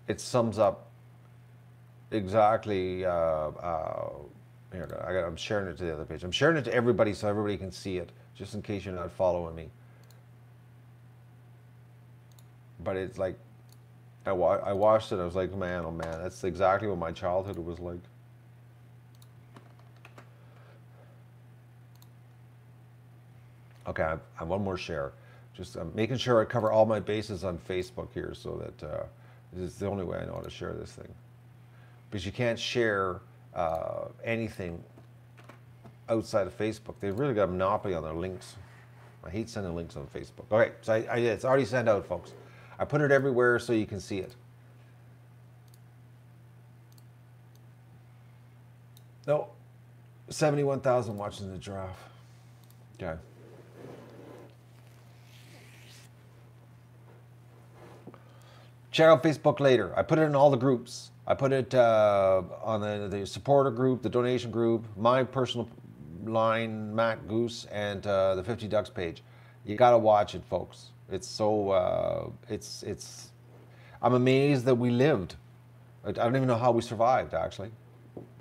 S1: It sums up exactly. Here, I'm sharing it to the other page. I'm sharing it to everybody so everybody can see it, just in case you're not following me. But it's like, I watched it. I was like, man, oh man, that's exactly what my childhood was like. Okay, I have one more share. Just making sure I cover all my bases on Facebook here, so that this is the only way I know how to share this thing. Because you can't share anything outside of Facebook. They've really got a monopoly on their links. I hate sending links on Facebook. Okay, so it's already sent out, folks. I put it everywhere so you can see it. No, 71,000 watching the Giraffe. Okay. Check out Facebook later. I put it in all the groups. I put it on the supporter group, the donation group, my personal line, Matt Goose, and the 50 Ducks page. You got to watch it, folks. It's so, I'm amazed that we lived. I don't even know how we survived, actually.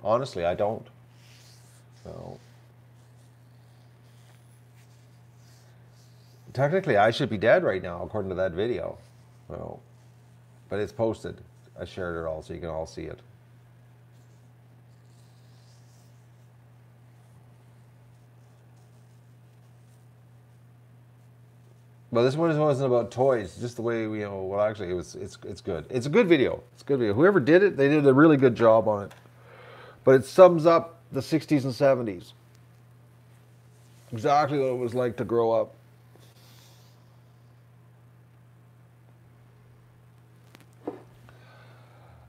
S1: Honestly, I don't. So, technically, I should be dead right now, according to that video. So, but it's posted. I shared it all so you can all see it. But this one wasn't about toys, just the way well, actually, it's good. It's a good video. It's a good video. Whoever did it, they did a really good job on it. But it sums up the 60s and 70s. Exactly what it was like to grow up.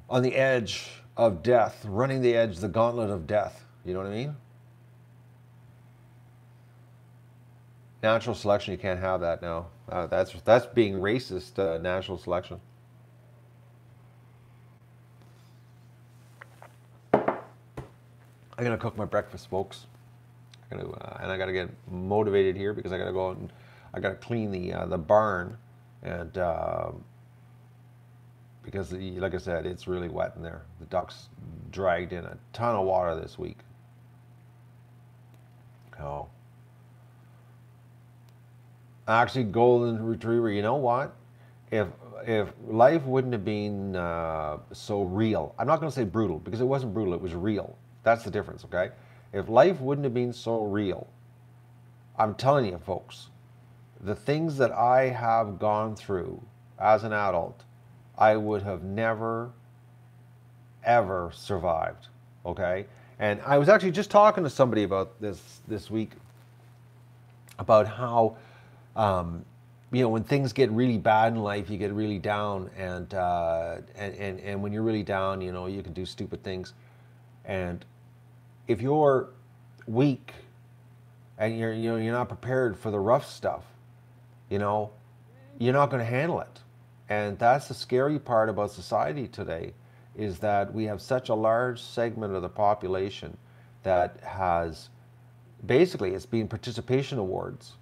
S1: On the edge of death, running the edge, the gauntlet of death. You know what I mean? Natural selection, you can't have that now. That's being racist, natural selection. I'm gonna cook my breakfast, folks. And I gotta get motivated here because I gotta go out and I gotta clean the barn, and because like I said, it's really wet in there. The ducks dragged in a ton of water this week. Oh. Actually, golden retriever, you know what? If life wouldn't have been so real, I'm not going to say brutal because it wasn't brutal, it was real. That's the difference, okay? If life wouldn't have been so real, I'm telling you, folks, the things that I have gone through as an adult, I would have never, ever survived, okay? And I was actually just talking to somebody about this week, about how, when things get really bad in life, you get really down, and when you're really down, you can do stupid things. And if you're weak and you're not prepared for the rough stuff, you're not going to handle it. And that's the scary part about society today, is that we have such a large segment of the population that has, basically, it's being participation awards,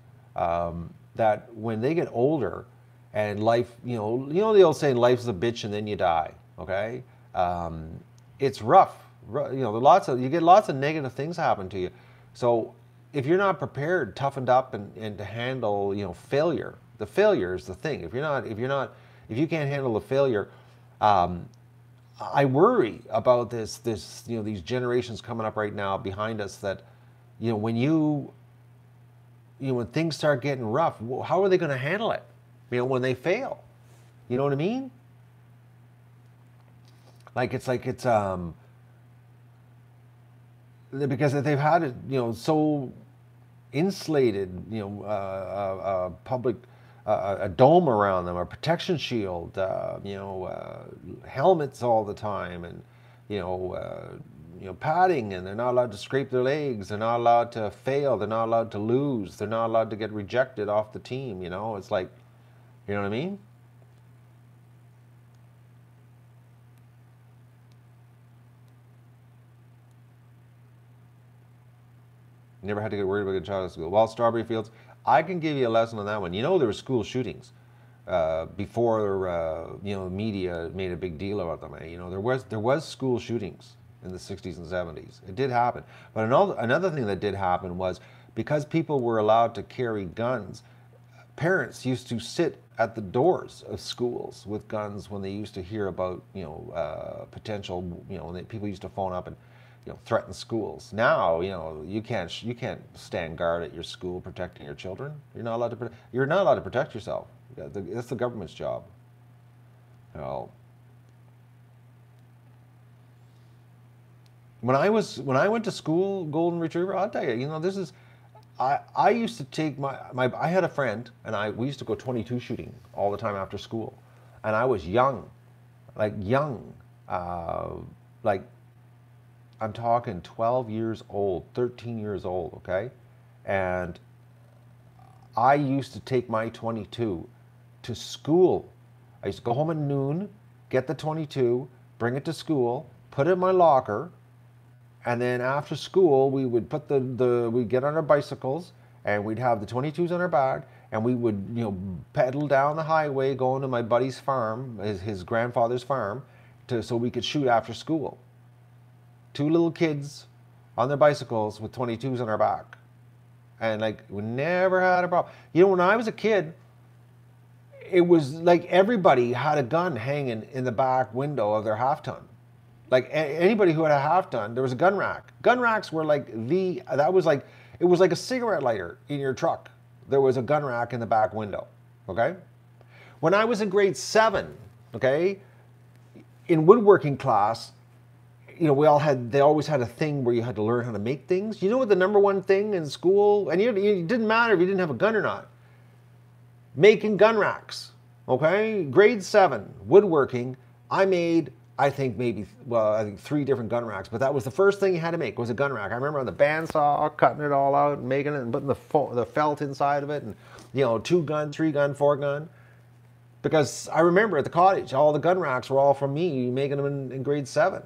S1: that when they get older and life, the old saying, life's a bitch and then you die, okay? It's rough. You get lots of negative things happen to you. So if you're not prepared, toughened up, and to handle, failure, the failure is the thing. If you can't handle the failure, I worry about these generations coming up right now behind us that, when things start getting rough, how are they going to handle it? When they fail, you know what I mean? It's because they've had it, so insulated, public, a dome around them, a protection shield, helmets all the time, and padding, and they're not allowed to scrape their legs, they're not allowed to fail, they're not allowed to lose, they're not allowed to get rejected off the team. It's like, you know what I mean? Never had to get worried about a child at school. Well, Strawberry Fields, I can give you a lesson on that one. There were school shootings before media made a big deal about them. There was school shootings in the 60s and 70s. It did happen. But another thing that did happen was, because people were allowed to carry guns, parents used to sit at the doors of schools with guns when they used to hear about potential, when people used to phone up and threaten schools. Now, you can't stand guard at your school protecting your children. You're not allowed to protect yourself. That's the government's job. When I went to school, golden retriever, I'll tell you, this is, I used to take I had a friend, and we used to go 22 shooting all the time after school, and I was young, I'm talking 12 years old, 13 years old, okay? And I used to take my 22 to school I used to go home at noon, get the 22, bring it to school, put it in my locker, and then after school we would put we'd get on our bicycles and we'd have the 22s on our back, and we would, you know, pedal down the highway going to my buddy's farm, his grandfather's farm, so we could shoot after school. Two little kids on their bicycles with 22s on our back. And like, we never had a problem. You know, when I was a kid, it was like everybody had a gun hanging in the back window of their half-ton. Like anybody who had a half-ton, there was a gun rack. Gun racks were like it was like a cigarette lighter in your truck. There was a gun rack in the back window, okay? When I was in grade 7, okay, in woodworking class, you know, they always had a thing where you had to learn how to make things. You know what the number one thing in school, and it didn't matter if you didn't have a gun or not, making gun racks, okay? Grade 7, woodworking, I made, I think 3 different gun racks, but that was the first thing you had to make, was a gun rack. I remember on the bandsaw, cutting it all out and making it and putting the felt inside of it, and, you know, 2 gun, 3 gun, 4 gun. Because I remember at the cottage, all the gun racks were all from me making them in grade 7.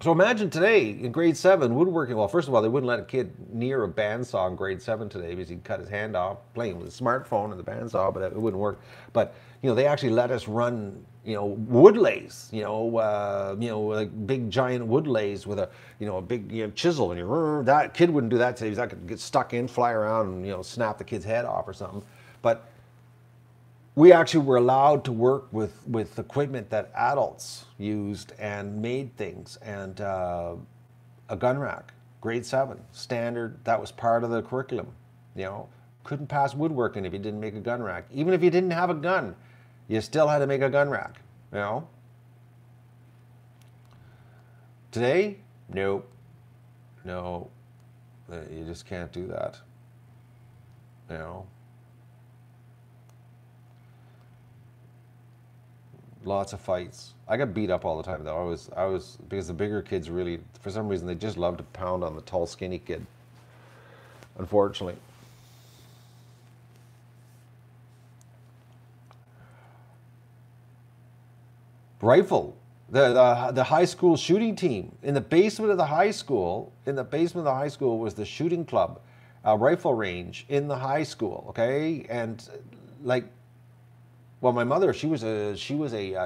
S1: So imagine today, in grade 7, woodworking, well, first of all, they wouldn't let a kid near a bandsaw in grade 7 today because he'd cut his hand off playing with a smartphone and the bandsaw, but it wouldn't work. But, you know, they actually let us run, you know, wood lathes, you know, like big giant wood lathes with a, you know, a big, you know, chisel, and that kid wouldn't do that today because that could get stuck in, fly around, and, you know, snap the kid's head off or something. But we actually were allowed to work with equipment that adults used and made things, and a gun rack, grade 7, standard, that was part of the curriculum. You know, couldn't pass woodworking if you didn't make a gun rack. Even if you didn't have a gun, you still had to make a gun rack, you know. Today, nope, no, you just can't do that, you know. Lots of fights. I got beat up all the time though. I was because the bigger kids really, for some reason, they just love to pound on the tall, skinny kid. Unfortunately. Rifle. The high school shooting team. In the basement of the high school, was the shooting club, rifle range in the high school, okay? And like, well, my mother, she was a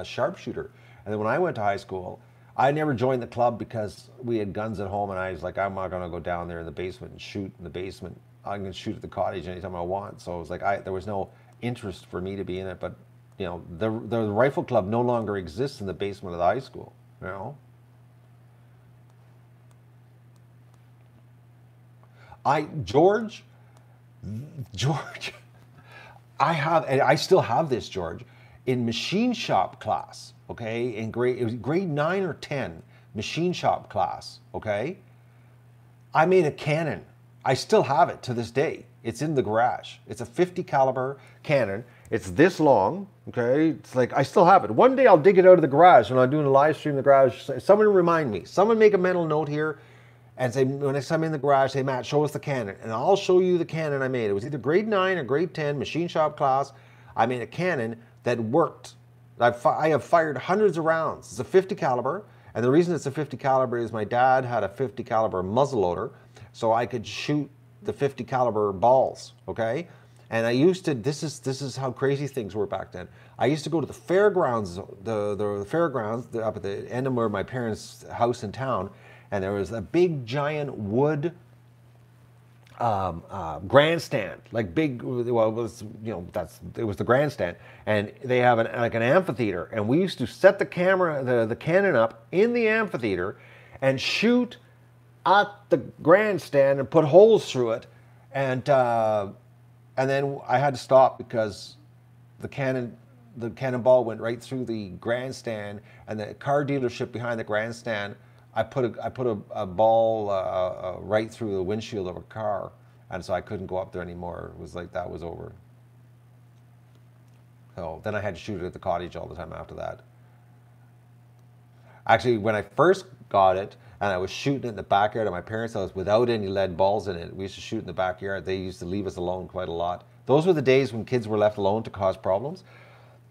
S1: sharpshooter, and then when I went to high school, I never joined the club because we had guns at home, and I was like, I'm not going to go down there in the basement and shoot in the basement. I'm going to shoot at the cottage anytime I want. So it was like there was no interest for me to be in it. But you know, the rifle club no longer exists in the basement of the high school. You know, George. I still have this, George, in machine shop class, okay? It was grade 9 or 10, machine shop class, okay? I made a cannon. I still have it to this day. It's in the garage. It's a 50 caliber cannon. It's this long, okay? It's like, I still have it. One day I'll dig it out of the garage when I'm doing a live stream in the garage. Someone remind me. Someone make a mental note here and say, when next time I'm in the garage, say, Matt, show us the cannon. And I'll show you the cannon I made. It was either grade 9 or grade 10, machine shop class. I made a cannon that worked. I have fired hundreds of rounds. It's a 50 caliber. And the reason it's a 50 caliber is my dad had a 50 caliber muzzleloader, so I could shoot the 50 caliber balls, okay? And I used to, this is how crazy things were back then. I used to go to the fairgrounds, the fairgrounds up at the end of where my parents' house in town, and there was a big giant wood grandstand, like big, well, it was, you know, it was the grandstand, and they have like an amphitheater, and we used to set the cannon up in the amphitheater and shoot at the grandstand and put holes through it, and then I had to stop because the cannonball went right through the grandstand, and the car dealership behind the grandstand, I put a ball right through the windshield of a car, and so I couldn't go up there anymore. It was like that was over. So then I had to shoot it at the cottage all the time after that. Actually, when I first got it, and I was shooting it in the backyard of my parents' house without any lead balls in it. We used to shoot in the backyard. They used to leave us alone quite a lot. Those were the days when kids were left alone to cause problems.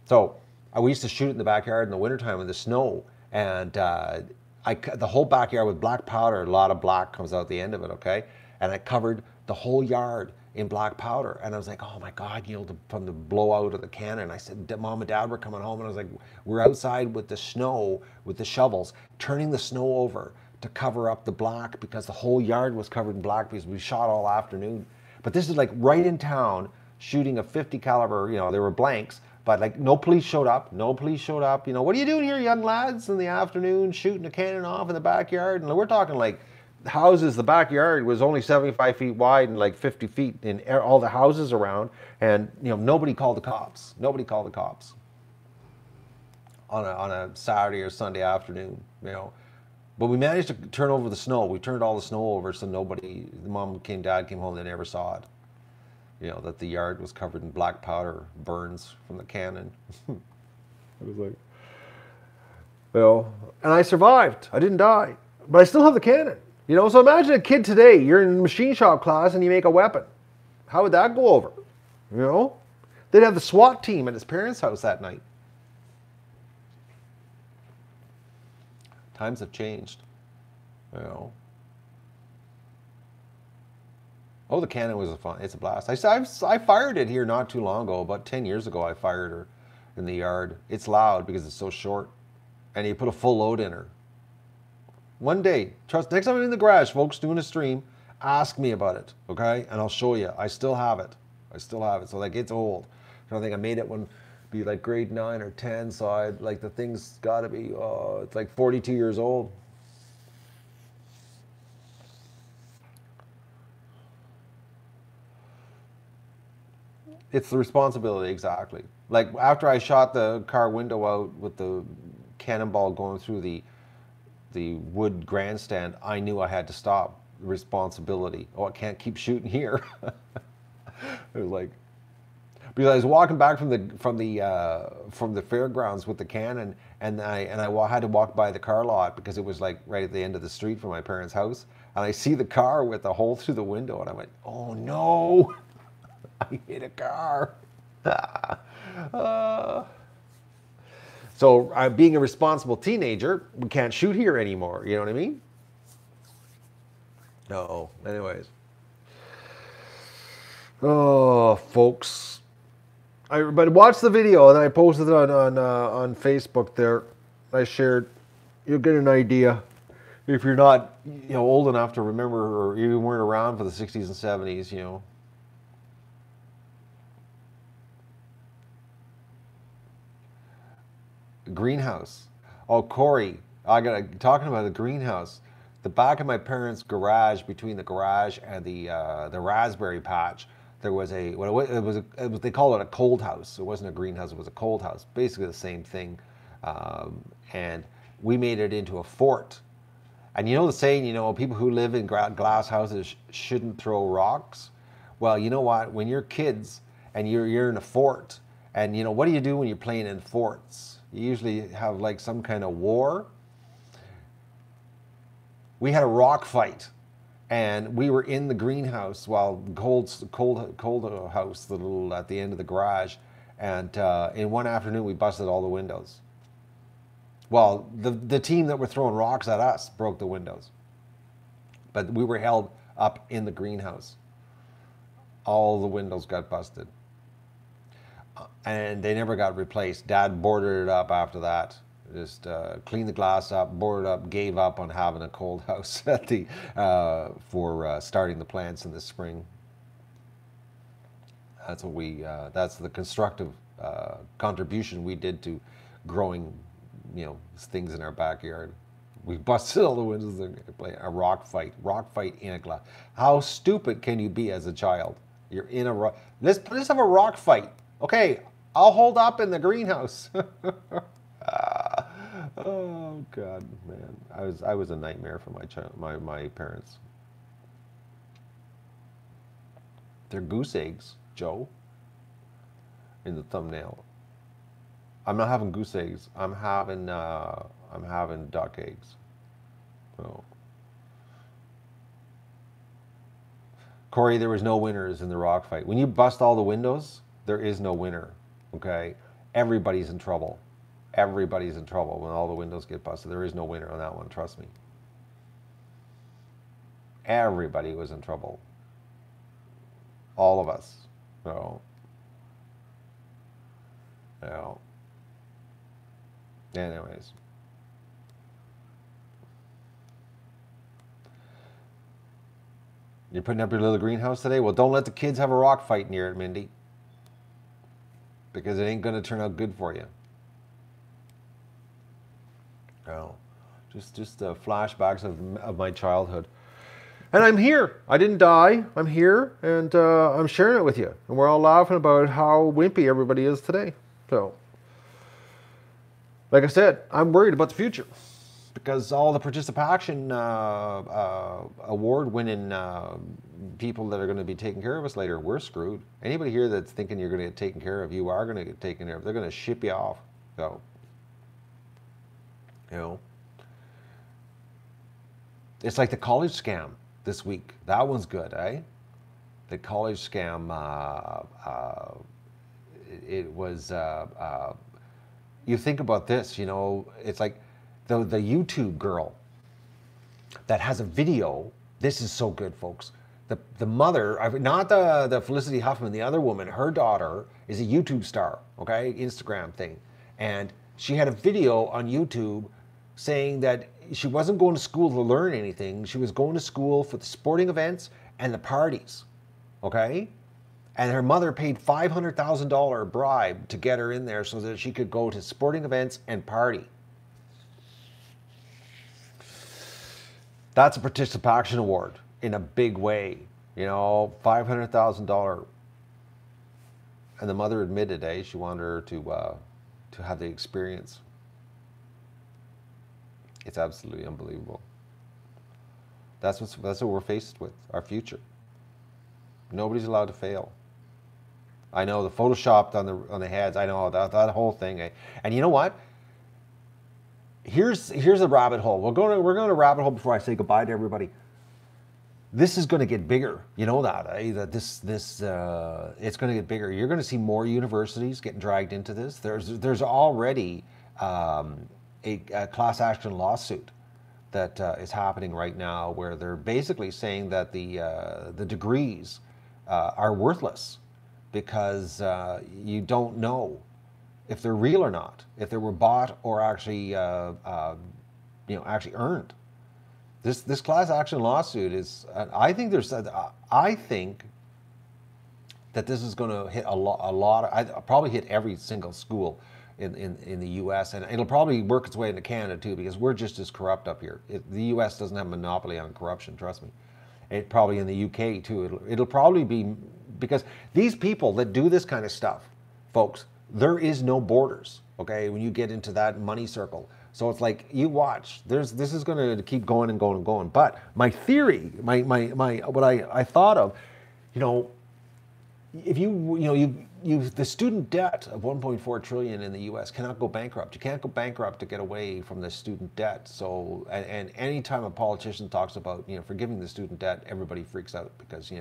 S1: So We used to shoot it in the backyard in the wintertime in the snow, and the whole backyard with black powder. A lot of black comes out the end of it, okay? And I covered the whole yard in black powder, and I was like, oh my God, you know, from the blowout of the cannon. I said, Mom and Dad were coming home, and I was like, we're outside with the snow, with the shovels, turning the snow over to cover up the black because the whole yard was covered in black because we shot all afternoon. But this is like right in town, shooting a 50 caliber, you know, there were blanks, but like no police showed up, no police showed up. You know, what are you doing here, young lads, in the afternoon shooting a cannon off in the backyard? And we're talking like houses, the backyard was only 75 feet wide and like 50 feet in all the houses around. And, you know, nobody called the cops. Nobody called the cops on a Saturday or Sunday afternoon, you know. But we managed to turn over the snow. We turned all the snow over so nobody, Dad came home, they never saw it. You know, that the yard was covered in black powder burns from the cannon. I was like, well, and I survived. I didn't die, but I still have the cannon. You know, so imagine a kid today, you're in machine shop class and you make a weapon. How would that go over? You know, they'd have the SWAT team at his parents' house that night. Times have changed, you know. Oh, the cannon was it's a blast. I fired it here not too long ago, about 10 years ago I fired her in the yard. It's loud because it's so short, and you put a full load in her. One day, trust, next time I'm in the garage, folks, doing a stream, ask me about it, okay? And I'll show you. I still have it. I still have it. So like, it's old. I think I made it when be like grade 9 or 10, so I like the thing's got to be it's like 42 years old. It's the responsibility, exactly. Like after I shot the car window out with the cannonball going through the wood grandstand, I knew I had to stop. Responsibility. Oh, I can't keep shooting here. It was like, because I was walking back from the fairgrounds with the cannon, and I had to walk by the car lot because it was like right at the end of the street from my parents' house, and I see the car with a hole through the window, and I went, oh no. I hit a car. So being a responsible teenager, we can't shoot here anymore. You know what I mean? No. Anyways. Oh, folks. But watch the video, and I posted it on Facebook there. I shared. You'll get an idea. If you're not, you know, old enough to remember, or you weren't around for the 60s and 70s, you know. Greenhouse. Oh, Corey, talking about the greenhouse. The back of my parents' garage, between the garage and the raspberry patch, there was it was they call it a cold house. It wasn't a greenhouse. It was a cold house. Basically the same thing, and we made it into a fort. And you know the saying, you know, people who live in glass houses shouldn't throw rocks. Well, you know what? When you're kids and you're in a fort, and you know, what do you do when you're playing in forts? You usually have like some kind of war. We had a rock fight, and we were in the greenhouse while cold house, the little at the end of the garage, and in one afternoon we busted all the windows. Well, the team that were throwing rocks at us broke the windows, but we were held up in the greenhouse. All the windows got busted. And they never got replaced. Dad boarded it up after that. Just cleaned the glass up, boarded up, gave up on having a cold house at the for starting the plants in the spring. That's what that's the constructive contribution we did to growing, you know, things in our backyard. We busted all the windows and played a rock fight in a glass. How stupid can you be as a child? You're in a let's have a rock fight. Okay, I'll hold up in the greenhouse. Oh God, man, I was a nightmare for my parents. They're goose eggs, Joe. In the thumbnail. I'm not having goose eggs. I'm having duck eggs. So. Corey, there was no winners in the rock fight. When you bust all the windows, there is no winner, okay? everybody's in trouble. Everybody's in trouble when all the windows get busted. There is no winner on that one, trust me. Everybody was in trouble. All of us. So, you know. Anyways. You're putting up your little greenhouse today? Well, don't let the kids have a rock fight near it, Mindy. Because it ain't going to turn out good for you. Oh, just flashbacks of my childhood. And I'm here. I didn't die. I'm here, and I'm sharing it with you. And we're all laughing about how wimpy everybody is today. So, like I said, I'm worried about the future. Because all the participation award-winning people that are going to be taking care of us later, we're screwed. Anybody here that's thinking you're going to get taken care of, you are going to get taken care of. They're going to ship you off. So, you know. It's like the college scam this week. That one's good, eh? The college scam, it was, you think about this, you know, it's like, the YouTube girl that has a video. This is so good, folks. The mother, not the Felicity Huffman, the other woman, her daughter is a YouTube star, okay, Instagram thing. And she had a video on YouTube saying that she wasn't going to school to learn anything. She was going to school for the sporting events and the parties, okay? And her mother paid $500,000 bribe to get her in there so that she could go to sporting events and party. That's a participation award in a big way, you know, $500,000. And the mother admitted, she wanted her to have the experience. It's absolutely unbelievable. That's what we're faced with, our future. Nobody's allowed to fail. I know the photoshopped on the heads. I know that whole thing. And you know what? Here's a rabbit hole. We're going to rabbit hole before I say goodbye to everybody. This is going to get bigger. You know that, that it's going to get bigger. You're going to see more universities getting dragged into this. There's already a class action lawsuit that is happening right now, where they're basically saying that the degrees are worthless because you don't know if they're real or not, if they were bought or actually, actually earned. This class action lawsuit is, I think that this is going to hit a lot. Probably hit every single school in the U.S. and it'll probably work its way into Canada too, because we're just as corrupt up here. The U.S. doesn't have a monopoly on corruption, trust me. It probably in the U.K. too. It'll probably be, because these people that do this kind of stuff, folks, there is no borders, okay, when you get into that money circle. So it's like, you watch, this is going to keep going and going and going. But my theory, what I thought of, if the student debt of 1.4 trillion in the U.S. cannot go bankrupt. You can't go bankrupt to get away from the student debt. So, and anytime a politician talks about, forgiving the student debt, everybody freaks out because,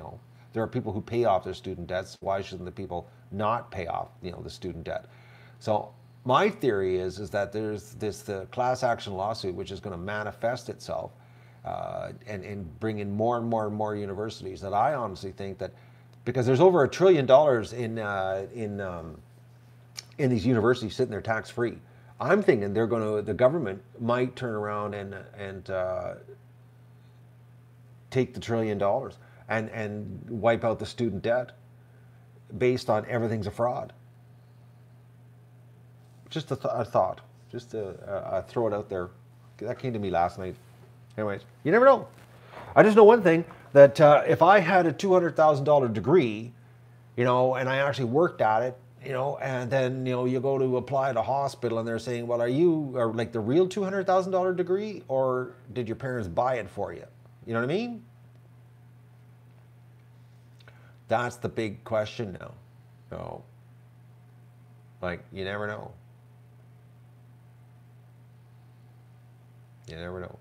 S1: there are people who pay off their student debts. Why shouldn't the people not pay off, the student debt? So my theory is that there's the class action lawsuit, which is going to manifest itself and bring in more and more and more universities. That I honestly think that, because there's over $1 trillion in these universities sitting there tax free. I'm thinking the government might turn around and take the $1 trillion and wipe out the student debt based on everything's a fraud. Just a thought, just to throw it out there. That came to me last night. Anyways, you never know. I just know one thing, that if I had a $200,000 degree, and I actually worked at it, and then, you go to apply at a hospital and they're saying, well, are like the real $200,000 degree, or did your parents buy it for you? You know what I mean? That's the big question now. So, like, you never know. You never know.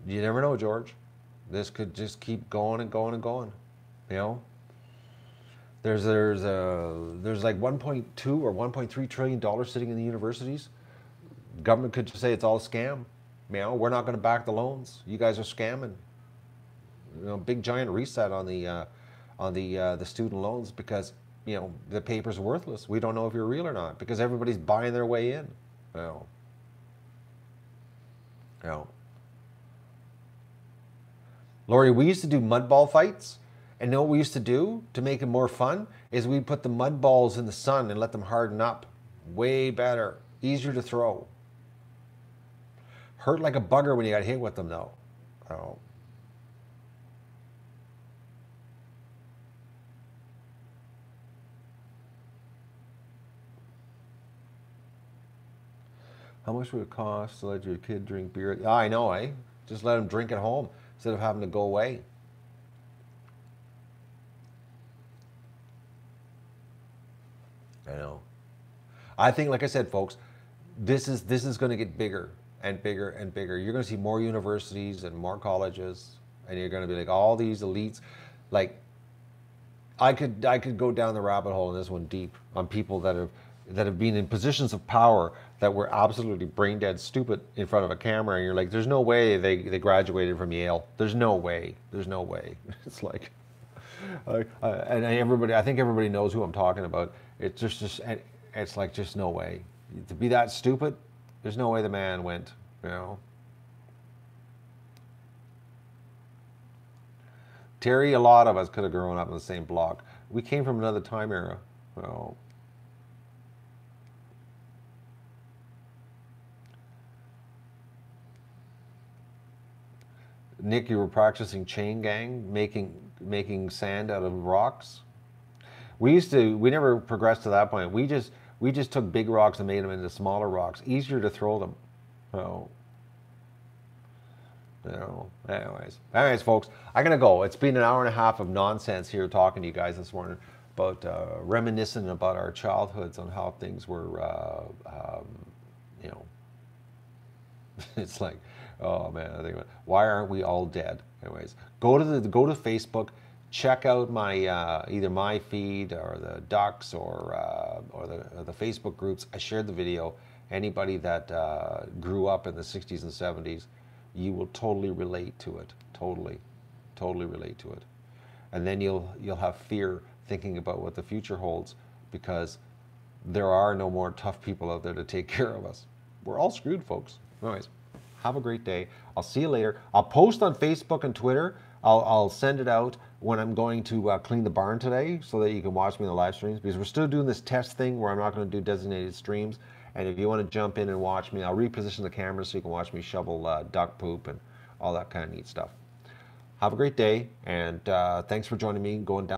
S1: You never know, George. This could just keep going and going and going, There's like 1.2 or 1.3 trillion dollars sitting in the universities. Government could just say it's all a scam. You know, we're not going to back the loans. You guys are scamming. You know, big giant reset on the student loans because you know the paper's worthless. We don't know if you're real or not because everybody's buying their way in. You know. You know. Lori, we used to do mud ball fights, and know what we used to do to make it more fun is we put the mud balls in the sun and let them harden up. Way better, easier to throw. Hurt like a bugger when you got hit with them though. Oh. How much would it cost to let your kid drink beer? Yeah, I know, eh? Just let them drink at home instead of having to go away. I know. I think, like I said, folks, this is going to get bigger and bigger and bigger. You're going to see more universities and more colleges, and you're going to be like all these elites. Like, I could go down the rabbit hole in this one deep on people that have been in positions of power that were absolutely brain dead stupid in front of a camera, and you're like, there's no way they graduated from Yale. There's no way. There's no way. It's like, and everybody, I think everybody knows who I'm talking about. It's just it's like just no way to be that stupid. There's no way the man went. You know. Terry, a lot of us could have grown up in the same block. We came from another time era. Well, Nick, you were practicing chain gang, making sand out of rocks. We never progressed to that point. We just took big rocks and made them into smaller rocks, easier to throw them. So, you know, anyways, folks, I gotta go. It's been an hour and a half of nonsense here talking to you guys this morning about reminiscing about our childhoods on how things were, you know, it's like, oh man, I think, why aren't we all dead? Anyways, go to Facebook, check out my either my feed or the Ducks or the Facebook groups. I shared the video. Anybody that grew up in the 60s and 70s, you will totally relate to it. Totally relate to it. And then you'll have fear thinking about what the future holds because there are no more tough people out there to take care of us. We're all screwed, folks. Anyways, have a great day. I'll see you later. I'll post on Facebook and Twitter. I'll send it out when I'm going to clean the barn today so that you can watch me in the live streams because we're still doing this test thing where I'm not going to do designated streams. And if you want to jump in and watch me, I'll reposition the camera so you can watch me shovel duck poop and all that kind of neat stuff. Have a great day, and thanks for joining me going down